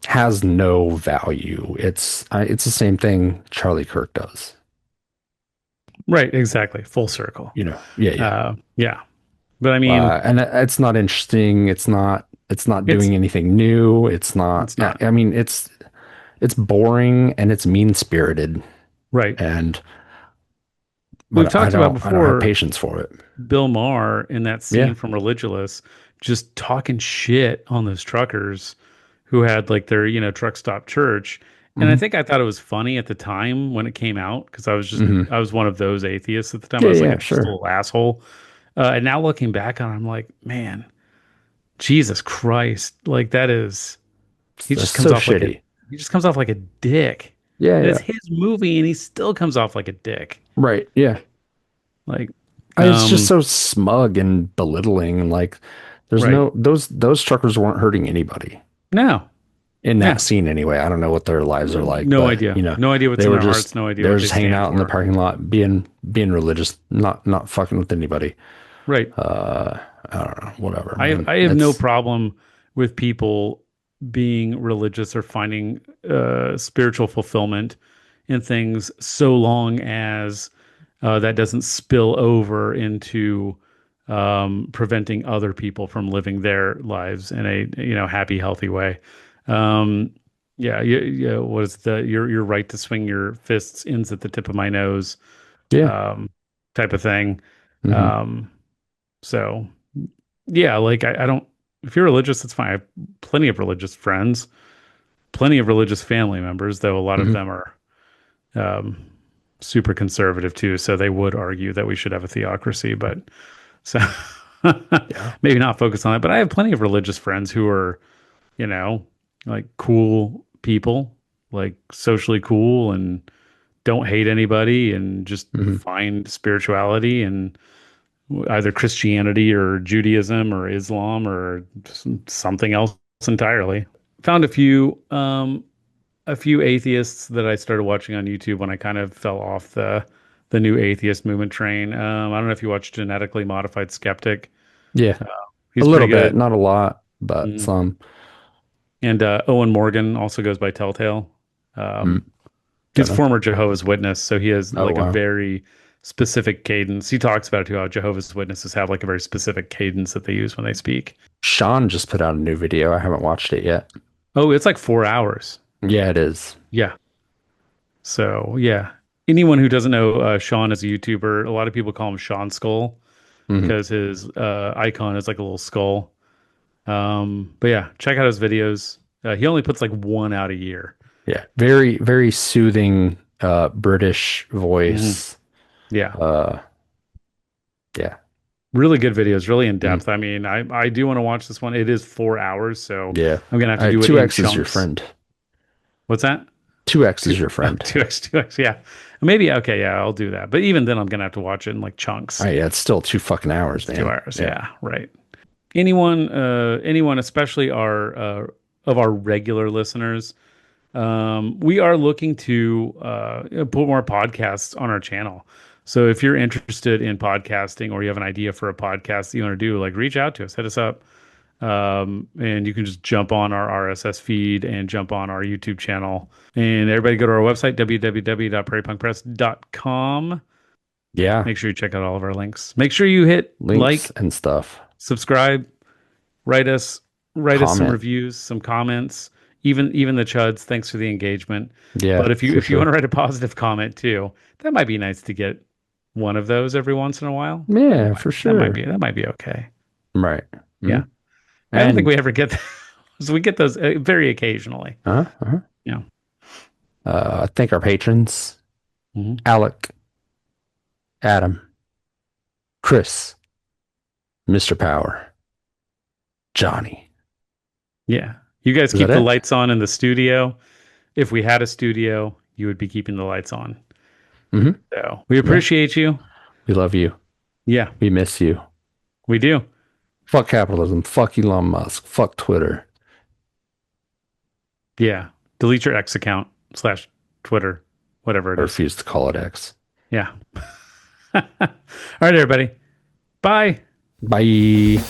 has no value. It's the same thing Charlie Kirk does. Right. Exactly. Full circle. Yeah, yeah. Yeah. But I mean, And it's not interesting. It's not it's doing anything new. It's not. it's not. I mean, it's boring and it's mean spirited, Right. and We've but I talked about don't I don't have before patience for it. Bill Maher in that Yeah. scene from Religulous just talking shit on those truckers who had like their, truck stop church. And I Hmm. think I thought it was funny at the time when it came out because Hmm. I was one of those atheists at the time. I Yeah, was like yeah, just a sure. little asshole. And now looking back on it, I'm like, man, Jesus Christ. Like he That's just comes so off like shitty. he just comes off like a dick. Yeah, And it's yeah. his movie and he still comes off like a dick. Right. Yeah. Like, It's just so smug and belittling, and like there's Right. no those truckers weren't hurting anybody No. in that Yeah. scene anyway. I don't know what their lives are like, No but idea. No idea what's in their hearts. No idea they were what they just hanging stand out in the for. parking lot, being religious, not fucking with anybody. Right. I don't know, whatever, I man. I have no It's problem with people being religious or finding spiritual fulfillment in things so long as that doesn't spill over into preventing other people from living their lives in a happy, healthy way. Um, yeah, was the your right to swing your fists ends at the tip of my nose yeah. um, type of thing. Hmm. Um, so yeah, like I don't. If you're religious, that's fine. I have plenty of religious friends, plenty of religious family members, though a lot of Hmm. them are um, super conservative too. So they would argue that we should have a theocracy, but so Yeah. maybe not focus on it. But I have plenty of religious friends who are, you know, like cool people, like socially cool and don't hate anybody and just Hmm. find spirituality and either Christianity or Judaism or Islam or something else entirely. Found a few atheists that I started watching on YouTube when I kind of fell off the new atheist movement train. I don't know if you watch Genetically Modified Skeptic. Yeah. A He's pretty little bit, good. not a lot, but Mhm. some. And Owen Morgan also goes by Telltale. Mm, Um, he's a don't know. former Jehovah's Witness, so he has Oh like a wow. very specific cadence. He talks about it too, how Jehovah's Witnesses have like a very specific cadence that they use when they speak. Sean just put out a new video. I haven't watched it yet. Oh, it's like 4 hours. Yeah, it is. Yeah. So yeah, anyone who doesn't know Sean is a YouTuber. A lot of people call him Sean Skull Hmm. because his icon is like a little skull. But yeah, check out his videos. He only puts like one out a year. Yeah. Very, very soothing British Hmm. voice. Yeah, Uh yeah. really good videos, really in Mhm. depth. I mean, I do want to watch this one. It is 4 hours, so Yeah. I'm gonna have All to right, do it in 2X is your chunks. friend. What's that? 2X Two, is your friend. 2x, 2x. Yeah, maybe. Okay, yeah, I'll do that. But even then, I'm gonna have to watch it in like All chunks. right, yeah, it's still 2 fucking hours, It's two man. hours. Yeah. Yeah, right. Anyone, especially our of our regular listeners, we are looking to put more podcasts on our channel. So if you're interested in podcasting or you have an idea for a podcast that you want to do, like reach out to us, hit us up, and you can just jump on our RSS feed and jump on our YouTube channel. And everybody go to our website, www.prairiepunkpress.com. Yeah. Make sure you check out all of our links. Make sure you hit Links like, and stuff. subscribe, write us some Comment. reviews, some comments, even the chuds. Thanks for the engagement. Yeah, But if you for want sure. to write a positive comment too, that might be nice to get one of those every once in a while. Yeah, for sure. That might be okay. Right. Yeah. Mhm. I don't think And we ever get those. We get those very occasionally. uh-huh. Yeah. I thank our patrons, Hmm. Alec, Adam, Chris, Mr. Power, Johnny. Yeah. You guys Is that keep the it? lights on in the studio. If we had a studio, you would be keeping the lights on. Hmm. So we Yeah. appreciate you. We love you. Yeah, We miss you. we do. Fuck capitalism. Fuck Elon Musk. Fuck Twitter. Yeah. Delete your X account slash Twitter, whatever it I is. refuse to call it X. Yeah. All right, everybody. Bye. Bye.